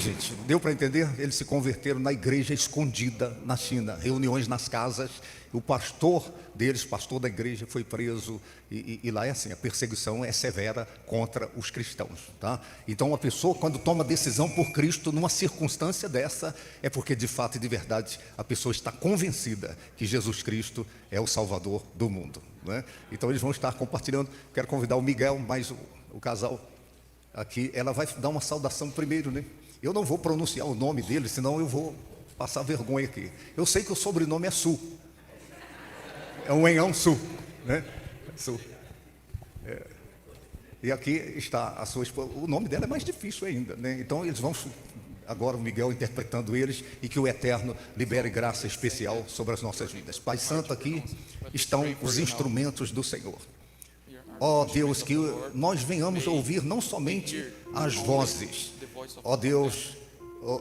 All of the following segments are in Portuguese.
Gente, deu para entender? Eles se converteram na igreja escondida na China, reuniões nas casas. O pastor deles, pastor da igreja, foi preso e lá é assim, a perseguição é severa contra os cristãos, tá? Então a pessoa, quando toma decisão por Cristo numa circunstância dessa, é porque de fato e de verdade a pessoa está convencida que Jesus Cristo é o Salvador do mundo, né? Então eles vão estar compartilhando. Quero convidar o Miguel, mais o casal aqui, ela vai dar uma saudação primeiro, né? Eu não vou pronunciar o nome dele, senão eu vou passar vergonha aqui. Eu sei que o sobrenome é Su. É um Enhão Su, né? Su. E aqui está a sua esposa. O nome dela é mais difícil ainda, né? Então eles vão, agora o Miguel interpretando eles, e que o Eterno libere graça especial sobre as nossas vidas. Pai Santo, aqui estão os instrumentos do Senhor. Ó Deus, que nós venhamos ouvir não somente as vozes, ó Deus,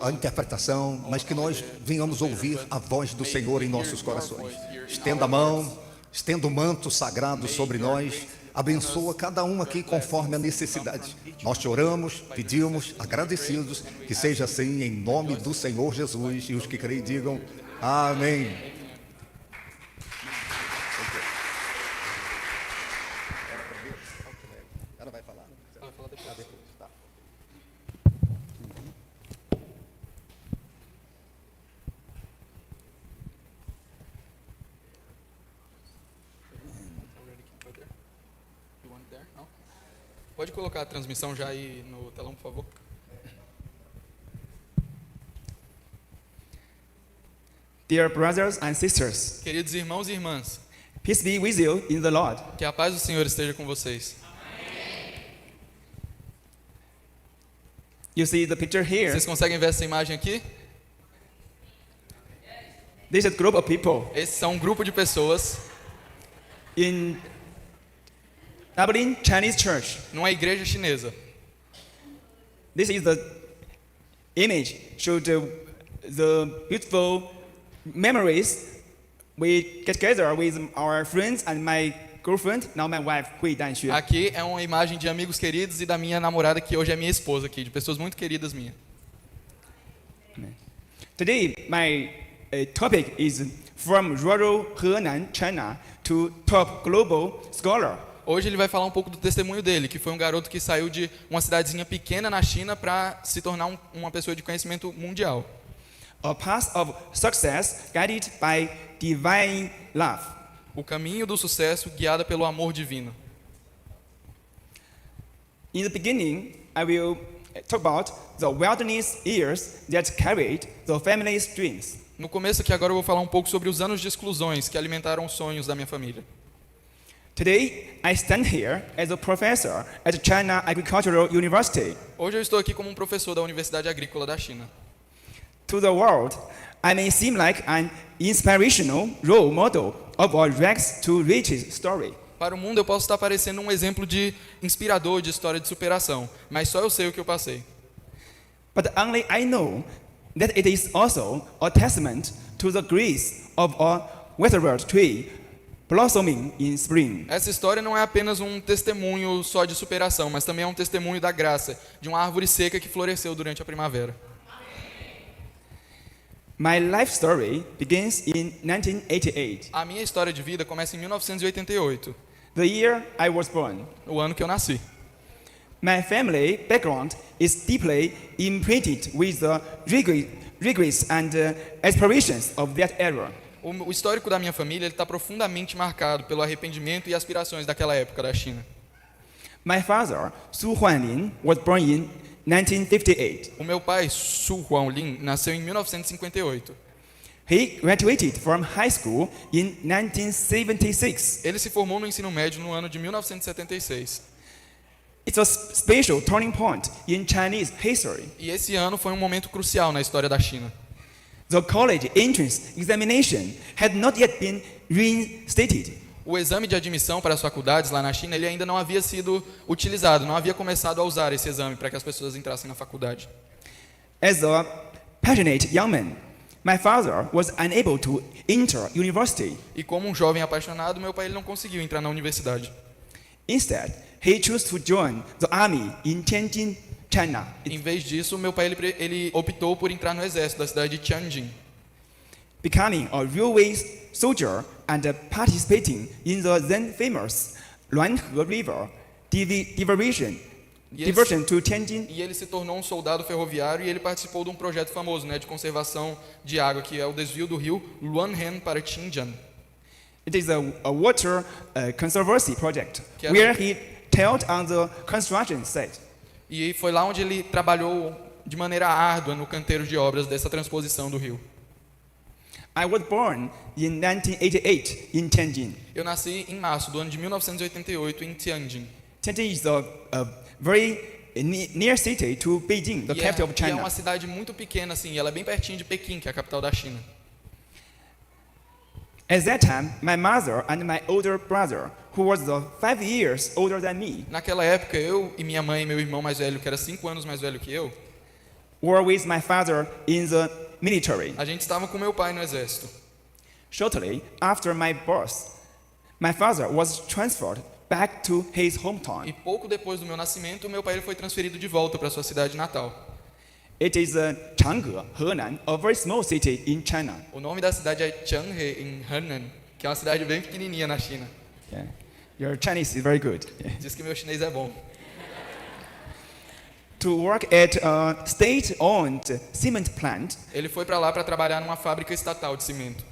a interpretação, mas que nós venhamos ouvir a voz do Senhor em nossos corações. Estenda a mão, estenda o manto sagrado sobre nós, abençoa cada um aqui conforme a necessidade. Nós te oramos, pedimos, agradecidos, que seja assim em nome do Senhor Jesus, e os que creem digam amém. Ela vai falar? Vai falar depois. Tá. Pode colocar a transmissão já aí no telão, por favor. Dear brothers and sisters, Queridos irmãos e irmãs, peace be with you in the Lord. que a paz do Senhor esteja com vocês. You see the picture here. Vocês conseguem ver essa imagem aqui? This is a group of people Esses são um grupo de pessoas in Dublin Chinese Church. numa igreja chinesa. This is the image show the beautiful memories we get together with our friends and my girlfriend, now my wife, Hui Danxue. Aqui é uma imagem de amigos queridos e da minha namorada, que hoje é minha esposa aqui, de pessoas muito queridas minhas. Today, my topic is from rural Henan, China, to top global scholar. Hoje ele vai falar um pouco do testemunho dele, que foi um garoto que saiu de uma cidadezinha pequena na China para se tornar uma pessoa de conhecimento mundial. A path of success guided by divine love. O caminho do sucesso guiado pelo amor divino. In the beginning, I will talk about the wilderness years that carried the family's dreams. No começo aqui agora eu vou falar um pouco sobre os anos de exclusões que alimentaram os sonhos da minha família. Today, I stand here as a professor at China Agricultural University. Hoje eu estou aqui como um professor da Universidade Agrícola da China. To the world, I may seem like an inspirational role model of a rags to riches story. Para o mundo eu posso estar parecendo um exemplo de inspirador de história de superação, mas só eu sei o que eu passei. But only I know that it is also a testament to the grace of a withered tree blossoming in spring. Essa história não é apenas um testemunho só de superação, mas também é um testemunho da graça de uma árvore seca que floresceu durante a primavera. My life story begins in 1988, A minha história de vida começa em 1988, the year I was born. o ano que eu nasci. My family background is deeply imprinted with the regrets and aspirations of that era. O histórico da minha família está profundamente marcado pelo arrependimento e aspirações daquela época da China. My father, Su Huanlin, was born in 1958. O meu pai, Su Huanlin, nasceu em 1958. He graduated from high school in 1976. Ele se formou no ensino médio no ano de 1976. It's a special turning point in Chinese history. E esse ano foi um momento crucial na história da China. The college entrance examination had not yet been reinstated. O exame de admissão para as faculdades lá na China, ele ainda não havia sido utilizado, não havia começado a usar esse exame para que as pessoas entrassem na faculdade. As a passionate young man, my father was unable to enter university. E como um jovem apaixonado, meu pai ele não conseguiu entrar na universidade. Instead, he chose to join the army in Tianjin China. Em vez disso, meu pai ele optou por entrar no exército da cidade de Tianjin, Becoming a railway soldier and participating in the then famous Luanhe River diversion to Tianjin. e ele se tornou um soldado ferroviário e ele participou de um projeto famoso, né, de conservação de água, que é o desvio do rio Luanhe para Xinjiang. It is a water conservancy project Que é- where he toiled on the construction site. E foi lá onde ele trabalhou de maneira árdua no canteiro de obras dessa transposição do rio. I was born in 1988 in Tianjin. Eu nasci em março do ano de 1988 em Tianjin. Tianjin is a very near city to Beijing, the capital of E é China. uma cidade muito pequena, assim, ela é bem pertinho de Pequim, que é a capital da China. At that time, my mother and my older brother, who was 5 years older than me, Naquela época, eu e minha mãe e meu irmão mais velho, que era 5 anos mais velho que eu, were with my father in the military. a gente estava com meu pai no exército. Shortly after my birth, my father was transferred back to his E hometown. pouco depois do meu nascimento, meu pai ele foi transferido de volta para sua cidade natal. It is Changge, Henan, a very small city in China. O nome da cidade é Changhe, em Henan, que é uma cidade bem pequenininha na China. Yeah. Your Chinese is very good. Diz que meu chinês é bom. To work at a state-owned cement plant, Ele foi para lá para trabalhar numa fábrica estatal de cimento.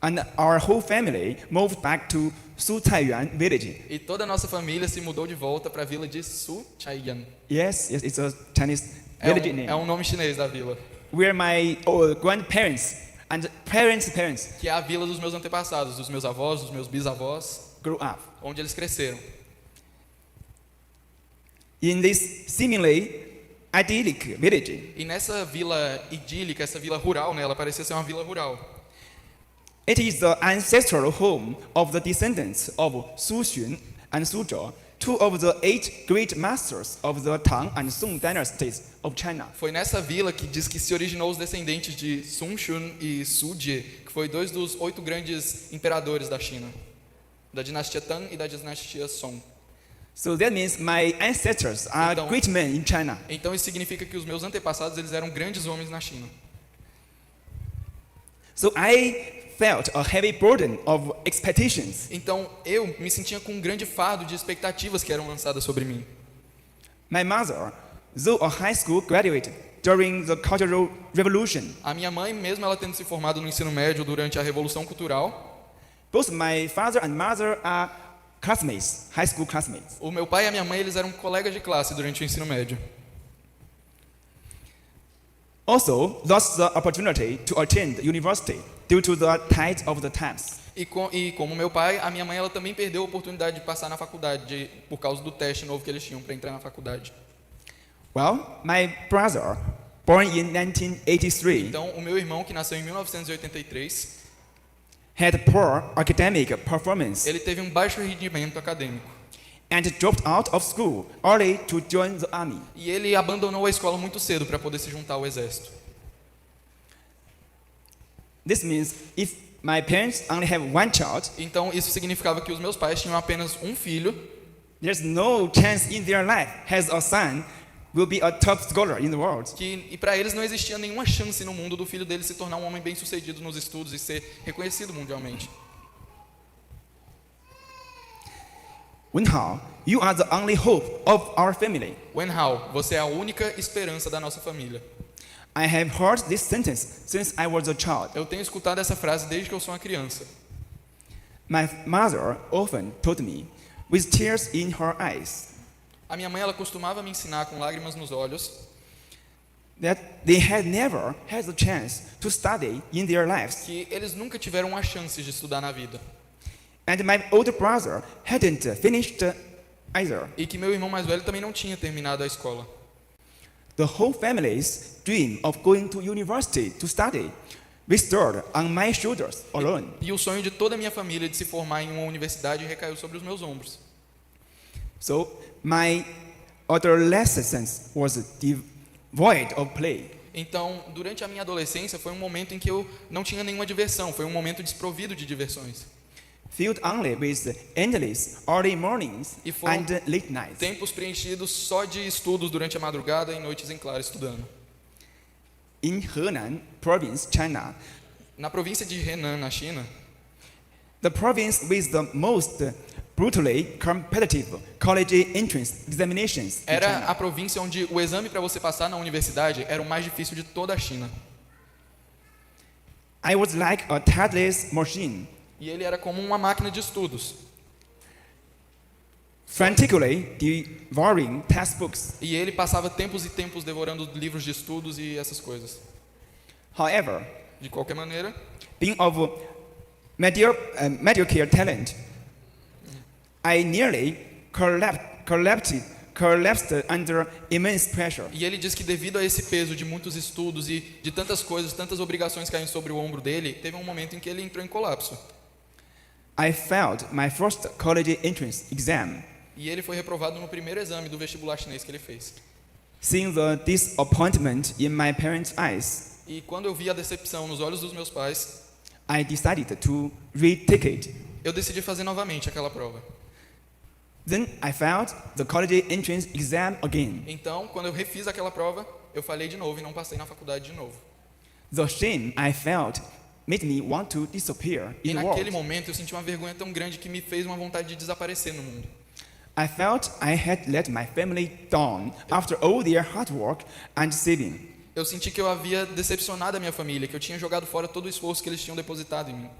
and our whole family moved back to Su Taiyuan village. E toda a nossa família se mudou de volta para a vila de Suchaiyan. Yes, it's a Chinese village name. É um nome chinês da vila, Where my grandparents and parents que é a vila dos meus antepassados, dos meus avós, dos meus bisavós, grew up. onde eles cresceram. In this seemingly idyllic village, E nessa vila idílica, essa vila rural, né, ela parecia ser uma vila rural. it is the ancestral home of the descendants of Su Xun and Su Zhou, two of the 8 great masters of the Tang and Song dynasties of China. Foi nessa vila que diz que se originou os descendentes de Sun Shun e Su Jie, que foi 2 dos 8 grandes imperadores da China, da dinastia Tang e da dinastia Song. So that means my ancestors are Então- great men in China. Então isso significa que os meus antepassados eles eram grandes homens na China. So I felt a heavy burden of expectations. Então eu me sentia com um grande fardo de expectativas que eram lançadas sobre mim. My mother, though a high school graduate during the Cultural Revolution, A minha mãe, mesmo ela tendo se formado no ensino médio durante a Revolução Cultural, both my father and mother are classmates, high school classmates. o meu pai e a minha mãe eles eram colegas de classe durante o ensino médio. Also lost the opportunity to attend university due to the tide of the times. E como meu pai, a minha mãe ela também perdeu a oportunidade de passar na faculdade por causa do teste novo que eles tinham para entrar na faculdade. Well, my brother, born in 1983, Então, o meu irmão, que nasceu em 1983, had poor academic performance ele teve um baixo rendimento acadêmico. and dropped out of school early to join the army. E ele abandonou a escola muito cedo para poder se juntar ao exército. This means if my parents only have one child, Então, isso significava que os meus pais tinham apenas um filho there's no chance in their life as a son will be a top scholar in the world. e para eles não existia nenhuma chance no mundo do filho dele se tornar um homem bem-sucedido nos estudos e ser reconhecido mundialmente. Wen Hao, you are the only hope of our family. Wen Hao, você é a única esperança da nossa família. I have heard this sentence since I was a child. Eu tenho escutado essa frase desde que eu sou uma criança. My mother often told me, with tears in her eyes, A minha mãe ela costumava me ensinar com lágrimas nos olhos that they had never had the chance to study in their lives. que eles nunca tiveram a chance de estudar na vida And my older brother hadn't finished either. e que meu irmão mais velho também não tinha terminado a escola. The whole family's dream of going to university to study rested on my shoulders alone. E o sonho de toda a minha família de se formar em uma universidade recaiu sobre os meus ombros. So my adolescence was devoid of play. Então, durante a minha adolescência foi um momento em que eu não tinha nenhuma diversão, foi um momento desprovido de diversões. filled only with endless early mornings E foram and late nights. tempos preenchidos só de estudos durante a madrugada e noites em claro estudando. In Henan province, China, Na província de Henan, na China, the province with the most brutally competitive college entrance examinations in era China. a província onde o exame para você passar na universidade era o mais difícil de toda a China. I was like a tireless machine, E ele era como uma máquina de estudos. frantically devouring textbooks. E ele passava tempos e tempos devorando livros de estudos e essas coisas. However, De qualquer maneira, being of mediocre talent, I nearly collapsed under immense pressure. e ele diz que devido a esse peso de muitos estudos e de tantas coisas, tantas obrigações caindo sobre o ombro dele, teve um momento em que ele entrou em colapso. I failed my first college entrance exam. E ele foi reprovado no primeiro exame do vestibular chinês que ele fez. Seeing the disappointment in my parents' eyes, E quando eu vi a decepção nos olhos dos meus pais, I decided to retake it. eu decidi fazer novamente aquela prova. Then I failed the college entrance exam again. Então, quando eu refiz aquela prova, eu falhei de novo e não passei na faculdade de novo. The shame I felt made me want to disappear E in the naquele world. momento eu senti uma vergonha tão grande que me fez uma vontade de desaparecer no mundo. I felt I had let my family down after all their hard work and saving. Eu senti que eu havia decepcionado a minha família, que eu tinha jogado fora todo o esforço que eles tinham depositado em mim.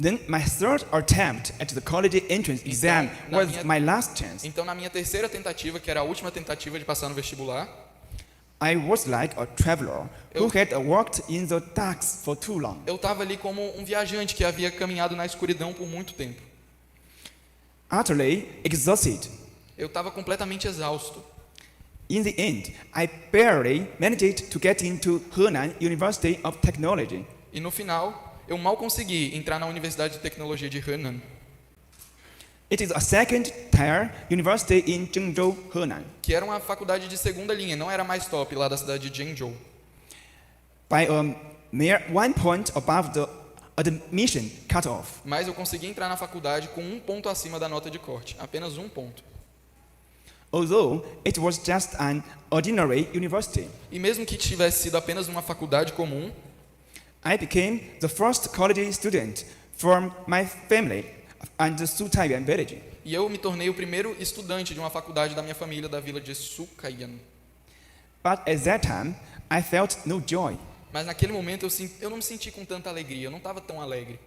Then my third attempt at the college entrance exam na was minha- my last chance. Então, na minha terceira tentativa, que era a última tentativa de passar no vestibular, I was like a traveler who had walked in the dark for too long. eu estava ali como um viajante que havia caminhado na escuridão por muito tempo. Utterly exhausted. Eu estava completamente exausto. In the end, I barely managed to get into Henan University of Technology. E no final, eu mal consegui entrar na Universidade de Tecnologia de Henan, It is a second-tier university in Zhengzhou, Henan. que era uma faculdade de segunda linha, não era a mais top lá da cidade de Zhengzhou. By a mere 1 point above the admission cutoff. Mas eu consegui entrar na faculdade com 1 ponto acima da nota de corte, apenas 1 ponto. Although it was just an ordinary university, E mesmo que tivesse sido apenas uma faculdade comum, I became the first college student from my family and the Sutaiyan village. e eu me tornei o primeiro estudante de uma faculdade da minha família da vila de Sukayan. But at that time, I felt no joy. Mas naquele momento eu não me senti com tanta alegria, eu não estava tão alegre.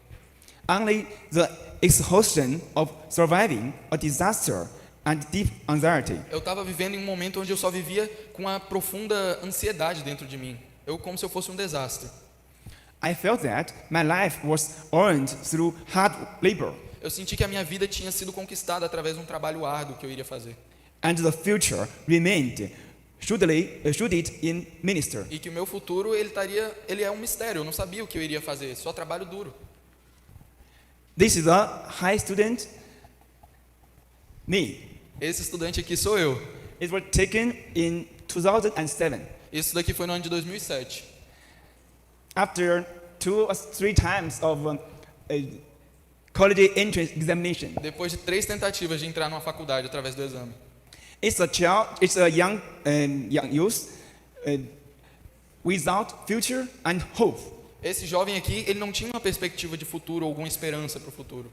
Only the exhaustion of surviving a disaster and deep anxiety. Eu estava vivendo em um momento onde eu só vivia com uma profunda ansiedade dentro de mim. Eu como se eu fosse um desastre. I felt that my life was earned through hard labor, Eu senti que a minha vida tinha sido conquistada através de um trabalho árduo que eu iria fazer. and the future remained shrouded in minister. E que o meu futuro ele é um mistério, eu não sabia o que eu iria fazer, só trabalho duro. This is a high student, me. Esse estudante aqui sou eu. It was taken in 2007. Isso daqui foi no ano de 2007. After 2 or 3 times of a college entrance examination. Depois de 3 tentativas de entrar numa faculdade através do exame. It's a young youth without future and hope. Esse jovem aqui, ele não tinha uma perspectiva de futuro ou alguma esperança para o futuro.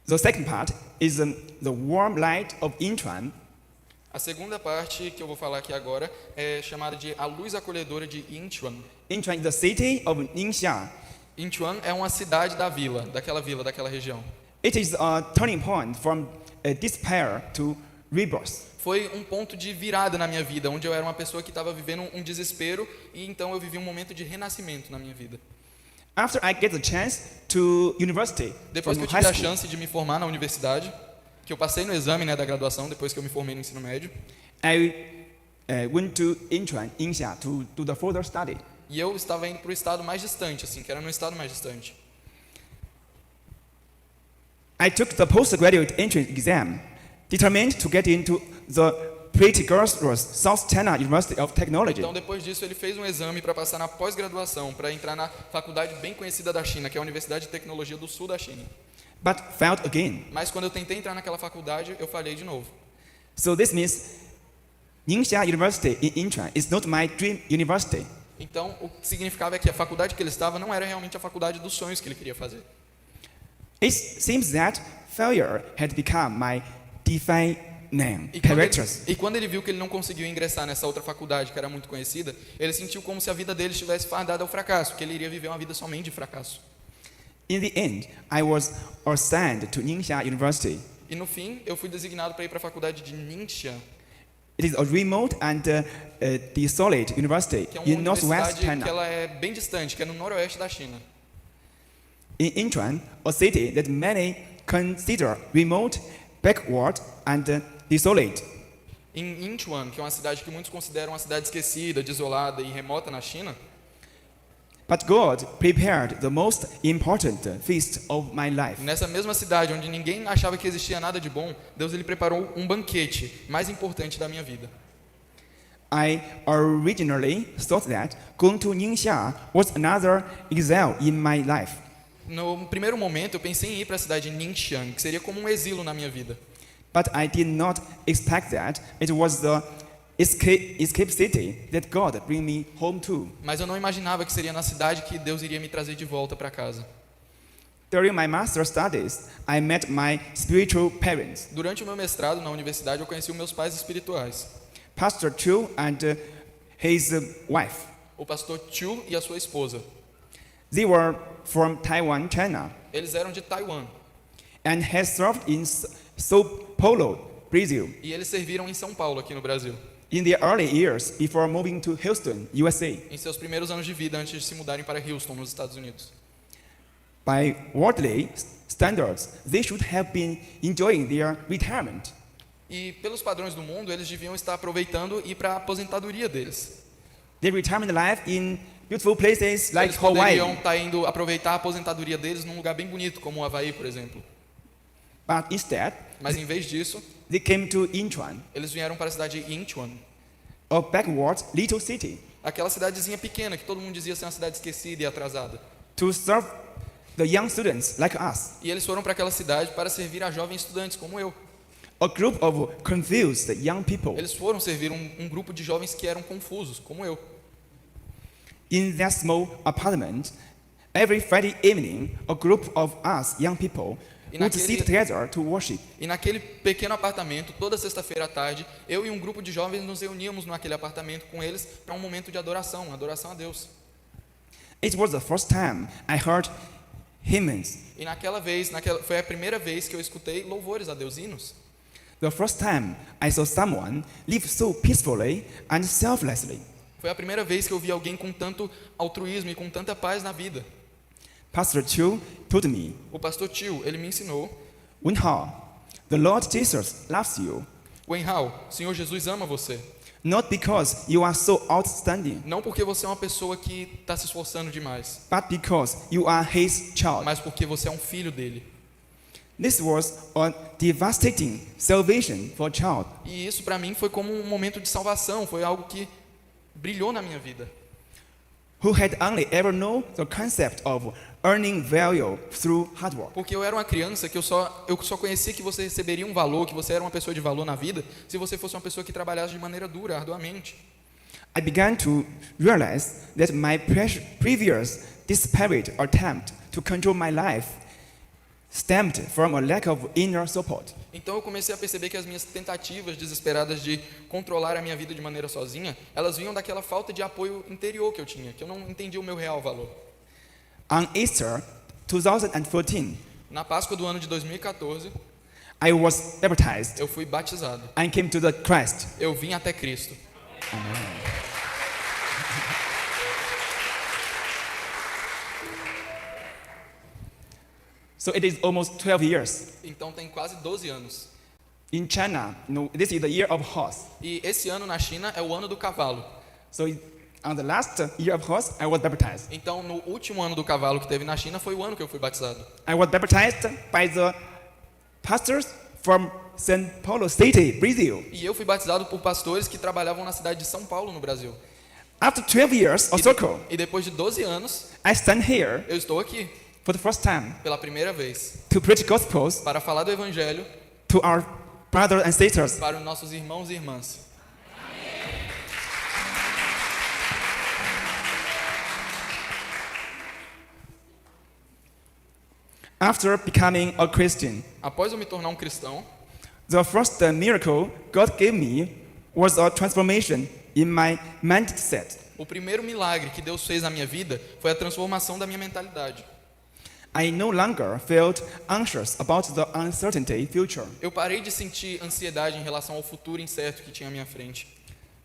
The second part is the warm light of Incheon. A segunda parte que eu vou falar aqui agora é chamada de A Luz Acolhedora de Incheon. Incheon is the city of Ningxia. Incheon é uma cidade da vila, daquela região. It is a turning point from despair to rebirth. Foi um ponto de virada na minha vida, onde eu era uma pessoa que estava vivendo um desespero e então eu vivi um momento de renascimento na minha vida. After I get the chance to university, Depois que from eu tive high a school, chance de me formar na universidade, que eu passei no exame, da graduação, depois que eu me formei no ensino médio, I went to Incheon, Ningxia, to do the further study. e eu estava indo para o estado mais distante, assim, que era no estado mais distante. I took the postgraduate entrance exam, determined to get into the pretty girls South China University of Technology, Então, depois disso, ele fez um exame para passar na pós-graduação, para entrar na faculdade bem conhecida da China, que é a Universidade de Tecnologia do Sul da China. but failed again. Mas quando eu tentei entrar naquela faculdade, eu falhei de novo. So this means Ningxia University in Incheon is not my dream university. Então, o que significava é que a faculdade que ele estava não era realmente a faculdade dos sonhos que ele queria fazer. It seems that failure had become my defining E characters. quando ele viu que ele não conseguiu ingressar nessa outra faculdade, que era muito conhecida, ele sentiu como se a vida dele estivesse fardada ao fracasso, que ele iria viver uma vida somente de fracasso. In the end, I was assigned to Ningxia University. E no fim, eu fui designado para ir para a faculdade de Ningxia, It is a remote and desolate university que é uma in northwest universidade que China. ela é bem distante, que é no noroeste da China. In Incheon, a city that many consider remote, backward, and desolate. Em Incheon, que é uma cidade que muitos consideram uma cidade esquecida, desolada e remota na China, But God prepared the most important feast of my life. nessa mesma cidade onde ninguém achava que existia nada de bom, Deus ele preparou um banquete mais importante da minha vida. I originally thought that going to Ningxia was another exile in my life. No primeiro momento, eu pensei em ir para a cidade de Ningxiang, que seria como um exílio na minha vida. But I did not expect that it was the escape city that God bring me home to. Mas eu não imaginava que seria na cidade que Deus iria me trazer de volta para casa. During my master's studies, I met my spiritual parents, Durante o meu mestrado na universidade, eu conheci os meus pais espirituais, Pastor Chu and his wife. o pastor Chu e a sua esposa. They were from Taiwan, China, Eles eram de Taiwan and had served in Sao Paulo, Brazil, e eles serviram em São Paulo, aqui no Brasil, in their early years before moving to Houston, USA. em seus primeiros anos de vida antes de se mudarem para Houston, nos Estados Unidos. By worldly standards, they should have been enjoying their retirement. E pelos padrões do mundo, eles deviam estar aproveitando e ir para a aposentadoria deles. Their retirement life in beautiful places like Eles poderiam Hawaii. estar indo aproveitar a aposentadoria deles num lugar bem bonito, como o Havaí, por exemplo. But instead, Mas em vez disso, they came to Incheon, eles vieram para a cidade de Incheon, a backward little city, aquela cidadezinha pequena que todo mundo dizia ser uma cidade esquecida e atrasada. to serve the young students like us, E eles foram para aquela cidade para servir a jovens estudantes como eu. a group of confused young people. Eles foram servir um grupo de jovens que eram confusos, como eu. In that small apartment, every Friday evening, a group of us young people E would naquele- sit together to worship. E naquele pequeno apartamento, toda sexta-feira à tarde, eu e um grupo de jovens nos reuníamos naquele apartamento com eles para um momento de adoração a Deus. It was the first time I heard hymns, E foi a primeira vez que eu escutei louvores a Deus, hinos. the first time I saw someone live so peacefully and selflessly. Foi a primeira vez que eu vi alguém com tanto altruísmo e com tanta paz na vida. Pastor Chu told me, O pastor Tio, ele me ensinou: Wenhao, the Lord Jesus loves you, Wenhao, o Senhor Jesus ama você. not because you are so outstanding, Não porque você é uma pessoa que está se esforçando demais, but because you are His child. mas porque você é um filho dele. This was a devastating salvation for a child. E isso para mim foi como um momento de salvação, foi algo que brilhou na minha vida. Who had only ever known the concept of earning value through hard work. Porque eu era uma criança que eu só conhecia que você receberia um valor, que você era uma pessoa de valor na vida, se você fosse uma pessoa que trabalhasse de maneira dura, arduamente. I began to realize that my previous desperate attempt to control my life stemmed from a lack of inner support. Então eu comecei a perceber que as minhas tentativas desesperadas de controlar a minha vida de maneira sozinha, elas vinham daquela falta de apoio interior que eu tinha, que eu não entendia o meu real valor. On Easter 2014, Na Páscoa do ano de 2014, I was baptized eu fui batizado. and came to the Christ. Eu vim até Cristo. So it is almost 12 years. Então tem quase 12 anos. In China, this is the year of horse. E esse ano na China é o ano do cavalo. So on the last year of horse, I was baptized. Então no último ano do cavalo que teve na China foi o ano que eu fui batizado. I was baptized by the pastors from São Paulo City, Brazil. E eu fui batizado por pastores que trabalhavam na cidade de São Paulo, no Brasil. After 12 years of circle, E depois de 12 anos, I stand here eu estou aqui, for the first time pela primeira vez, to preach gospels para falar do Evangelho to our brothers and sisters. para os nossos irmãos e irmãs. After becoming a Christian, Após eu me tornar um cristão, the first miracle God gave me was a transformation in my mindset. o primeiro milagre que Deus fez na minha vida foi a transformação da minha mentalidade. I no longer felt anxious about the uncertainty future. Eu parei de sentir ansiedade em relação ao futuro incerto que tinha à minha frente.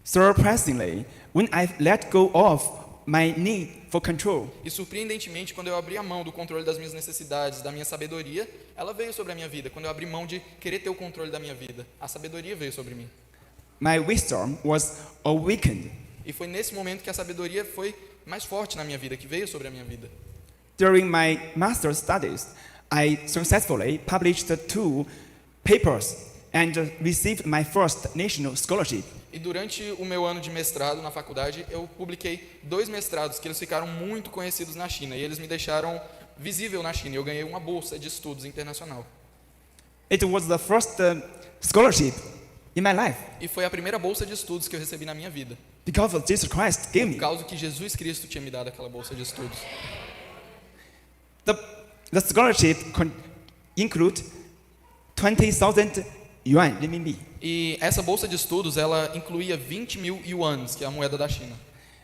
Surprisingly, when I let go of my need for control, E surpreendentemente, quando eu abri a mão do controle das minhas necessidades, da minha sabedoria, ela veio sobre a minha vida. Quando eu abri mão de querer ter o controle da minha vida, a sabedoria veio sobre mim. my wisdom was awakened. E foi nesse momento que a sabedoria foi mais forte na minha vida, que veio sobre a minha vida. During my master's studies, I successfully published 2 papers and received my first national scholarship. E durante o meu ano de mestrado na faculdade, eu publiquei 2 mestrados que eles ficaram muito conhecidos na China e eles me deixaram visível na China. Eu ganhei uma bolsa de estudos internacional. It was the first scholarship in my life E foi a primeira bolsa de estudos que eu recebi na minha vida, because of Jesus Christ gave por me. causa que Jesus Cristo tinha me dado aquela bolsa de estudos. The scholarship include 20,000 yuan renminbi. E essa bolsa de estudos, ela incluía 20 mil yuans, que é a moeda da China.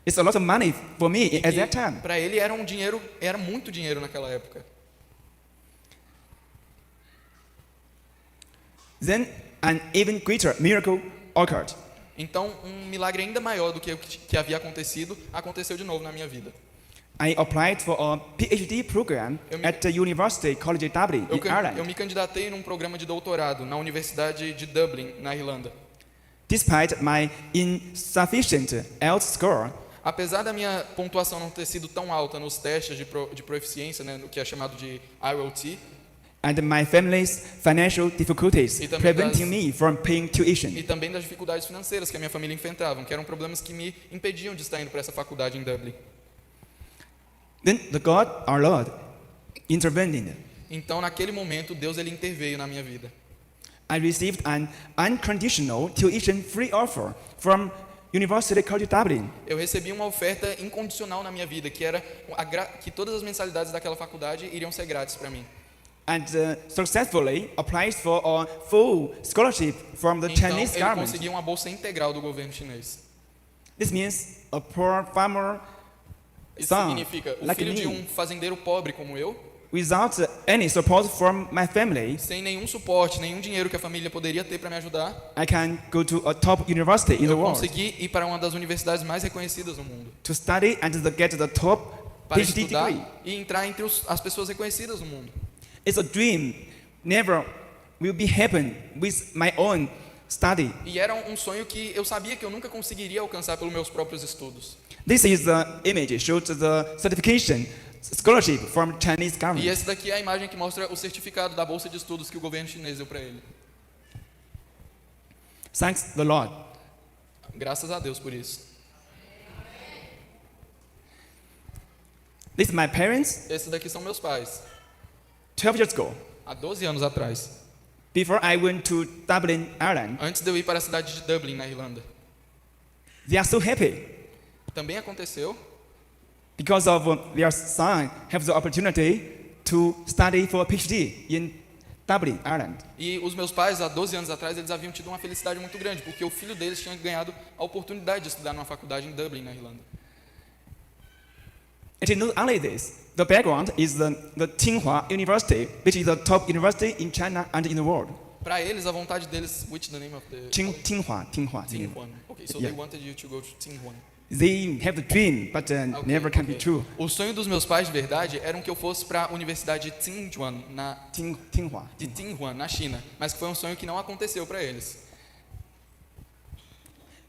It's a lot of money for me at that E time. para ele era um dinheiro, era muito dinheiro naquela época. Then an even greater miracle occurred. Então, um milagre ainda maior do que o que havia acontecido, aconteceu de novo na minha vida. I applied for a PhD program Eu me- at the University College Dublin Eu, in eu Ireland. me candidatei num programa de doutorado na Universidade de Dublin, na Irlanda. Despite my insufficient IELTS score, Apesar da minha pontuação não ter sido tão alta nos testes de proficiência, né, no que é chamado de IELTS, and my family's financial difficulties E também preventing me from paying tuition. e também das dificuldades financeiras que a minha família enfrentava, que eram problemas que me impediam de estar indo para essa faculdade em Dublin. Then the God, our Lord, intervened. Então, naquele momento, Deus ele interveio na minha vida. I received an unconditional tuition-free offer from University College Dublin. Eu recebi uma oferta incondicional na minha vida, que era que todas as mensalidades daquela faculdade iriam ser grátis para mim. And successfully applied for a full scholarship from the Então, Chinese ele government. conseguiu uma bolsa integral do governo chinês. This means a poor farmer Isso son significa o like filho de me, um fazendeiro pobre como eu, without any support from my family, sem nenhum suporte, nenhum dinheiro que a família poderia ter para me ajudar, I can go to a top university in the eu world consegui ir para uma das universidades mais reconhecidas no mundo, to study and to get the top para PhD estudar degree. e entrar entre as pessoas reconhecidas no mundo. It's a dream, never will be happen with my own study. E era um sonho que eu sabia que eu nunca conseguiria alcançar pelos meus próprios estudos. This is the image, shows the certification scholarship from Chinese E government. essa daqui é a imagem que mostra o certificado da bolsa de estudos que o governo chinês deu para ele. Thanks the Lord. Graças a Deus por isso. This is my parents Esses daqui são meus pais. 12 years ago. Há 12 anos atrás, Before I went to Dublin, Ireland, antes de eu ir para a cidade de Dublin, na Irlanda. they are so happy Também aconteceu because of their son have the opportunity to study for a PhD in Dublin, Ireland. E os meus pais, há 12 anos atrás, eles haviam tido uma felicidade muito grande, porque o filho deles tinha ganhado a oportunidade de estudar numa faculdade em Dublin, na Irlanda. It is not only this. The background is the Tsinghua University, which is the top university in China and in the world. Para eles, a vontade deles, which the name of the Tsinghua. Tsinghua. Okay, so Yeah. they wanted you to go to Tsinghua. They have the dream, but Okay, never can be okay. true. O sonho dos meus pais de verdade era que eu fosse para a Universidade de Tsinghua, Tsinghua. de Tsinghua, na China, mas que foi um sonho que não aconteceu para eles.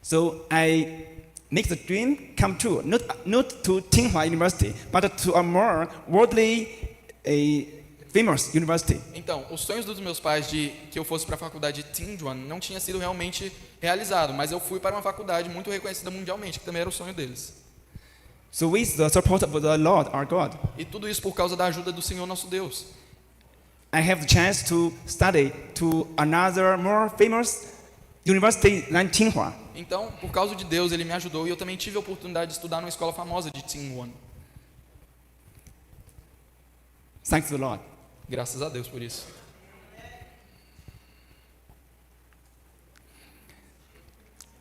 So I make the dream come true, not to Tsinghua University, but to a more worldly famous university. Então, os sonhos dos meus pais de que eu fosse para a faculdade de Tsinghua não tinha sido realmente realizado, mas eu fui para uma faculdade muito reconhecida mundialmente, que também era o sonho deles. So with the support of the Lord our God, E tudo isso por causa da ajuda do Senhor nosso Deus. I have the chance to study to another more famous university than Tsinghua. Então, por causa de Deus, ele me ajudou e eu também tive a oportunidade de estudar numa escola famosa de Tsinghua. Thanks to the Lord. Graças a Deus por isso.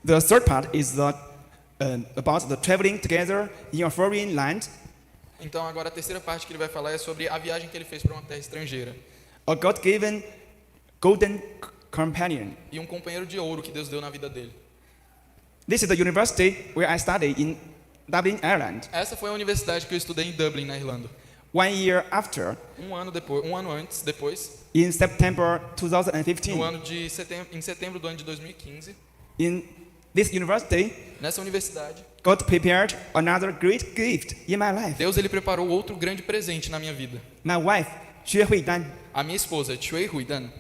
The third part is about the traveling together in a foreign land. Então, agora a terceira parte que ele vai falar é sobre a viagem que ele fez para uma terra estrangeira. A God-given golden companion. E um companheiro de ouro que Deus deu na vida dele. This is the university where I studied in Dublin, Ireland. Essa foi a universidade que eu estudei em Dublin, na Irlanda. 1 year after, Um ano antes, depois, in September 2015, no ano de em setembro do ano de 2015, in this university, nessa universidade, God prepared another great gift in my life. Deus ele preparou outro grande presente na minha vida. My wife, Xue Huidan. A minha esposa, Chui Huidan.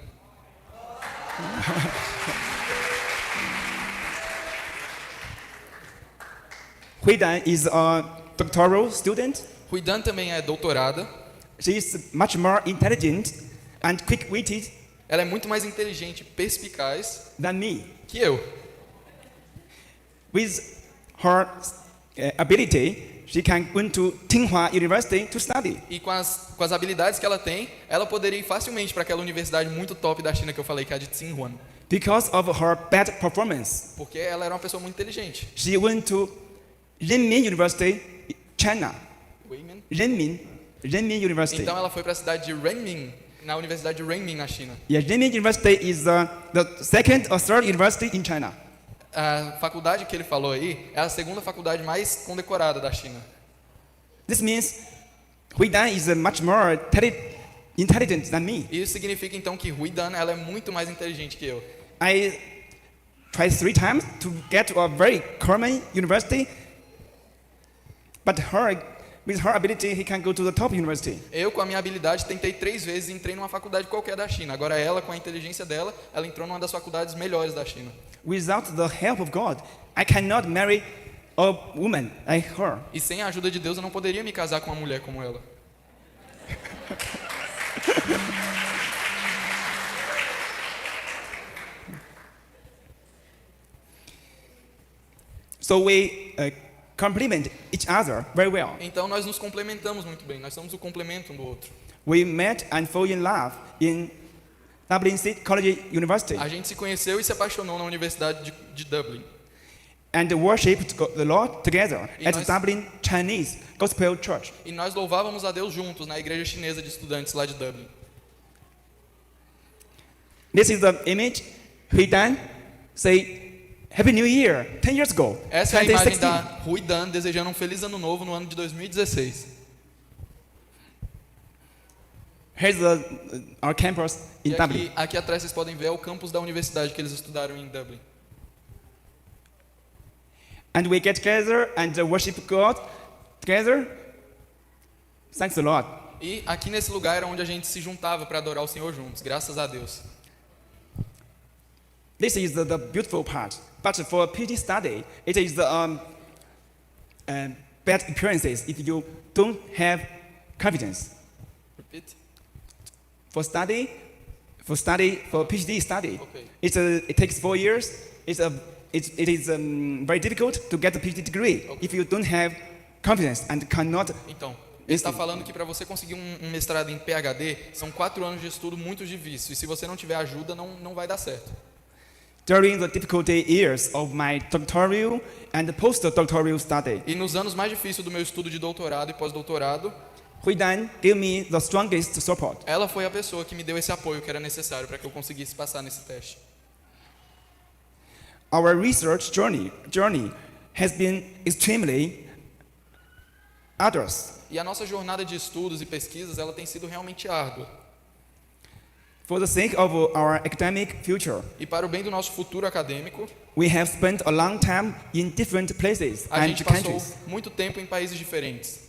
Huidan is a doctoral student. Huidan também é doutorada. She is much more intelligent and quick-witted Ela é muito mais inteligente e perspicaz than me. que eu. With her ability, she can go to Tsinghua University to study. E com as habilidades que ela tem, ela poderia ir facilmente para aquela universidade muito top da China que eu falei, que é a de Tsinghua. Because of her bad performance, Porque ela era uma pessoa muito inteligente. she went to Renmin University, China. Renmin University. Então ela foi para a cidade de Renmin, na Universidade de Renmin, na China. Yeah, Renmin University is the second or third university in China. A faculdade que ele falou aí é a segunda faculdade mais condecorada da China. This means Huidan is much more intelligent than me. Isso significa então que Huidan ela é muito mais inteligente que eu. I tried 3 times to get to a very common university, but with her ability, he can go to the top university. Eu, com a minha habilidade, tentei 3 vezes e entrei numa faculdade qualquer da China. Agora ela, com a inteligência dela, ela entrou numa das faculdades melhores da China. Without the help of God, I cannot marry a woman like her. E sem a ajuda de Deus, eu não poderia me casar com uma mulher como ela. So we complement each other very well. Então nós nos complementamos muito bem. Nós somos o complemento um do outro. We met and fell in love in Dublin City College University A gente se conheceu e se apaixonou na Universidade de Dublin. and worshipped the Lord together E at nós- Dublin Chinese Gospel Church. E nós louvávamos a Deus juntos na igreja chinesa de estudantes lá de Dublin. This is the image Huidan say Happy New Year 10 years ago. Essa é a imagem 2016. da Huidan desejando um feliz ano novo no ano de 2016. Here's our campus in E Dublin. aqui atrás vocês podem ver o campus da universidade que eles estudaram em Dublin. And we get together and worship God together. Thanks the Lord. E aqui nesse lugar era onde a gente se juntava para adorar o Senhor juntos, graças a Deus. This is the beautiful part. But for PhD study, it is the bad experiences if you don't have confidence. Repeat. For PhD study, Okay. it takes 4 years. It is very difficult to get a PhD degree Okay. if you don't have confidence and cannot. Então, ele está falando que para você conseguir um mestrado em PhD, são 4 anos de estudo muito difícil. E se você não tiver ajuda, não vai dar certo. During the difficult years of my doctoral and postdoctoral study, E nos anos mais difíceis do meu estudo de doutorado e pós-doutorado, Huidan gave me the strongest support. ela foi a pessoa que me deu esse apoio que era necessário para que eu conseguisse passar nesse teste. Our research journey has been extremely arduous. E a nossa jornada de estudos e pesquisas, ela tem sido realmente árdua. For the sake of our academic future, E para o bem do nosso futuro acadêmico, we have spent a long time in different places a and gente passou countries. muito tempo em países diferentes.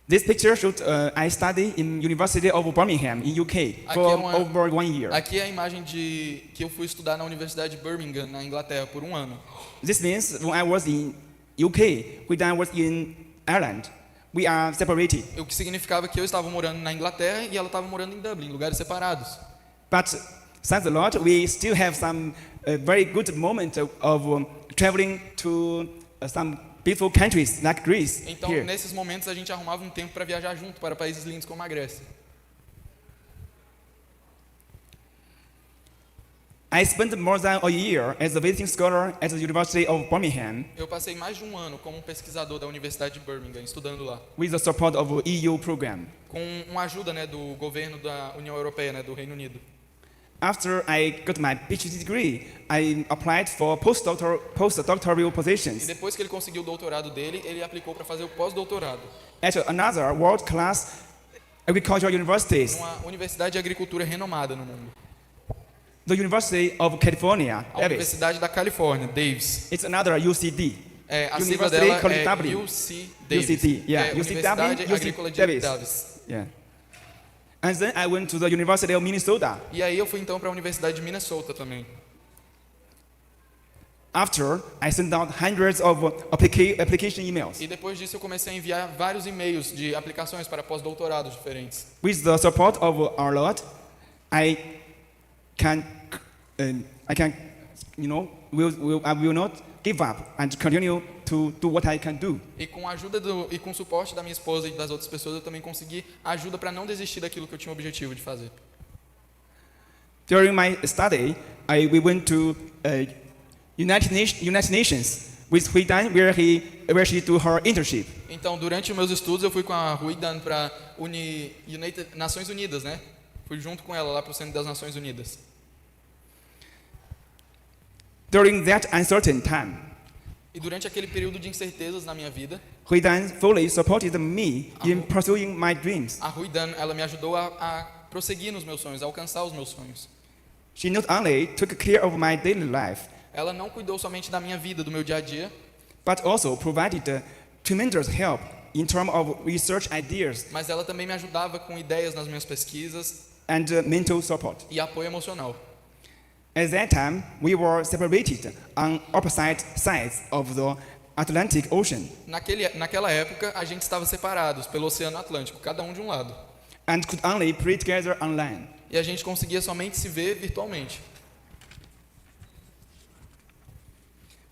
This picture shows I study in University of Birmingham in UK Aqui for é uma- over 1 year. Aqui é a imagem de que eu fui estudar na Universidade de Birmingham, na Inglaterra, por um ano. This means when I was in UK, when I was in Ireland, we are separated. O que significava que eu estava morando na Inglaterra e ela estava morando em Dublin, lugares separados. But thanks a lot, we still have some very good moment of traveling to some beautiful countries like Greece Então, here. nesses momentos, a gente arrumava um tempo para viajar junto para países lindos como a Grécia. I spent more than a year as a visiting scholar at the University of Birmingham Eu passei mais de um ano como pesquisador da Universidade de Birmingham, estudando lá, with the support of EU program. com uma ajuda, né, do governo da União Europeia, né, do Reino Unido. After I got my PhD degree, I applied for postdoctoral E positions depois que ele conseguiu o doutorado dele, ele aplicou para fazer o pós-doutorado at another world-class agricultural universities, numa universidade de agricultura renomada no mundo, the University of California, a Davis. Universidade da Califórnia, Davis. It's another UCD. A sigla University dela College é W. UC Davis, UCD, yeah, é UC Universidade Dublin, UC Agrícola de Davis. Davis. Yeah. And then I went to the University of Minnesota. E aí eu fui então para a Universidade de Minnesota também. After, I sent out hundreds of application emails. E depois disso eu comecei a enviar vários e-mails de aplicações para pós-doutorados diferentes. With the support of our Lord, I can, I will not give up and continue to do what I can do. E com a ajuda e com o suporte da minha esposa e das outras pessoas, eu também consegui ajuda para não desistir daquilo que eu tinha o objetivo de fazer. During my study, we went to United Nations with Hui Dan, where she do her internship. Então, durante os meus estudos, eu fui com a Hui Dan para Nações Unidas, né? Fui junto com ela lá para o Centro das Nações Unidas. During that uncertain time, E durante aquele período de incertezas na minha vida, Hui Dan fully supported me in pursuing my dreams. a Hui Dan, ela me ajudou a prosseguir nos meus sonhos, a alcançar os meus sonhos. She not only took care of my daily life, Ela não cuidou somente da minha vida, do meu dia a dia, but also provided tremendous help in terms of research ideas mas ela também me ajudava com ideias nas minhas pesquisas and mental support. e apoio emocional. At that time, we were separated on opposite sides of the Atlantic Ocean Naquela época, a gente estava separados pelo Oceano Atlântico, cada um de um lado. and could only pray together online. E a gente conseguia somente se ver virtualmente.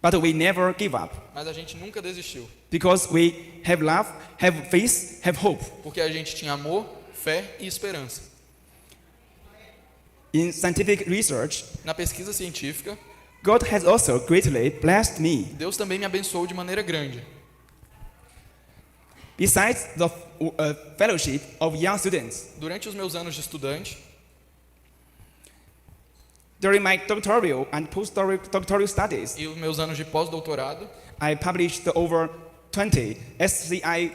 But we never give up Mas a gente nunca desistiu, because we have love, have faith, have hope. porque a gente tinha amor, fé e esperança. In scientific research, Na pesquisa científica, God has also greatly blessed me. Deus também me abençoou de maneira grande. Besides the fellowship of young students, Durante os meus anos de estudante, during my doctoral and postdoctoral studies, e os meus anos de pós-doutorado, I published over 20 SCI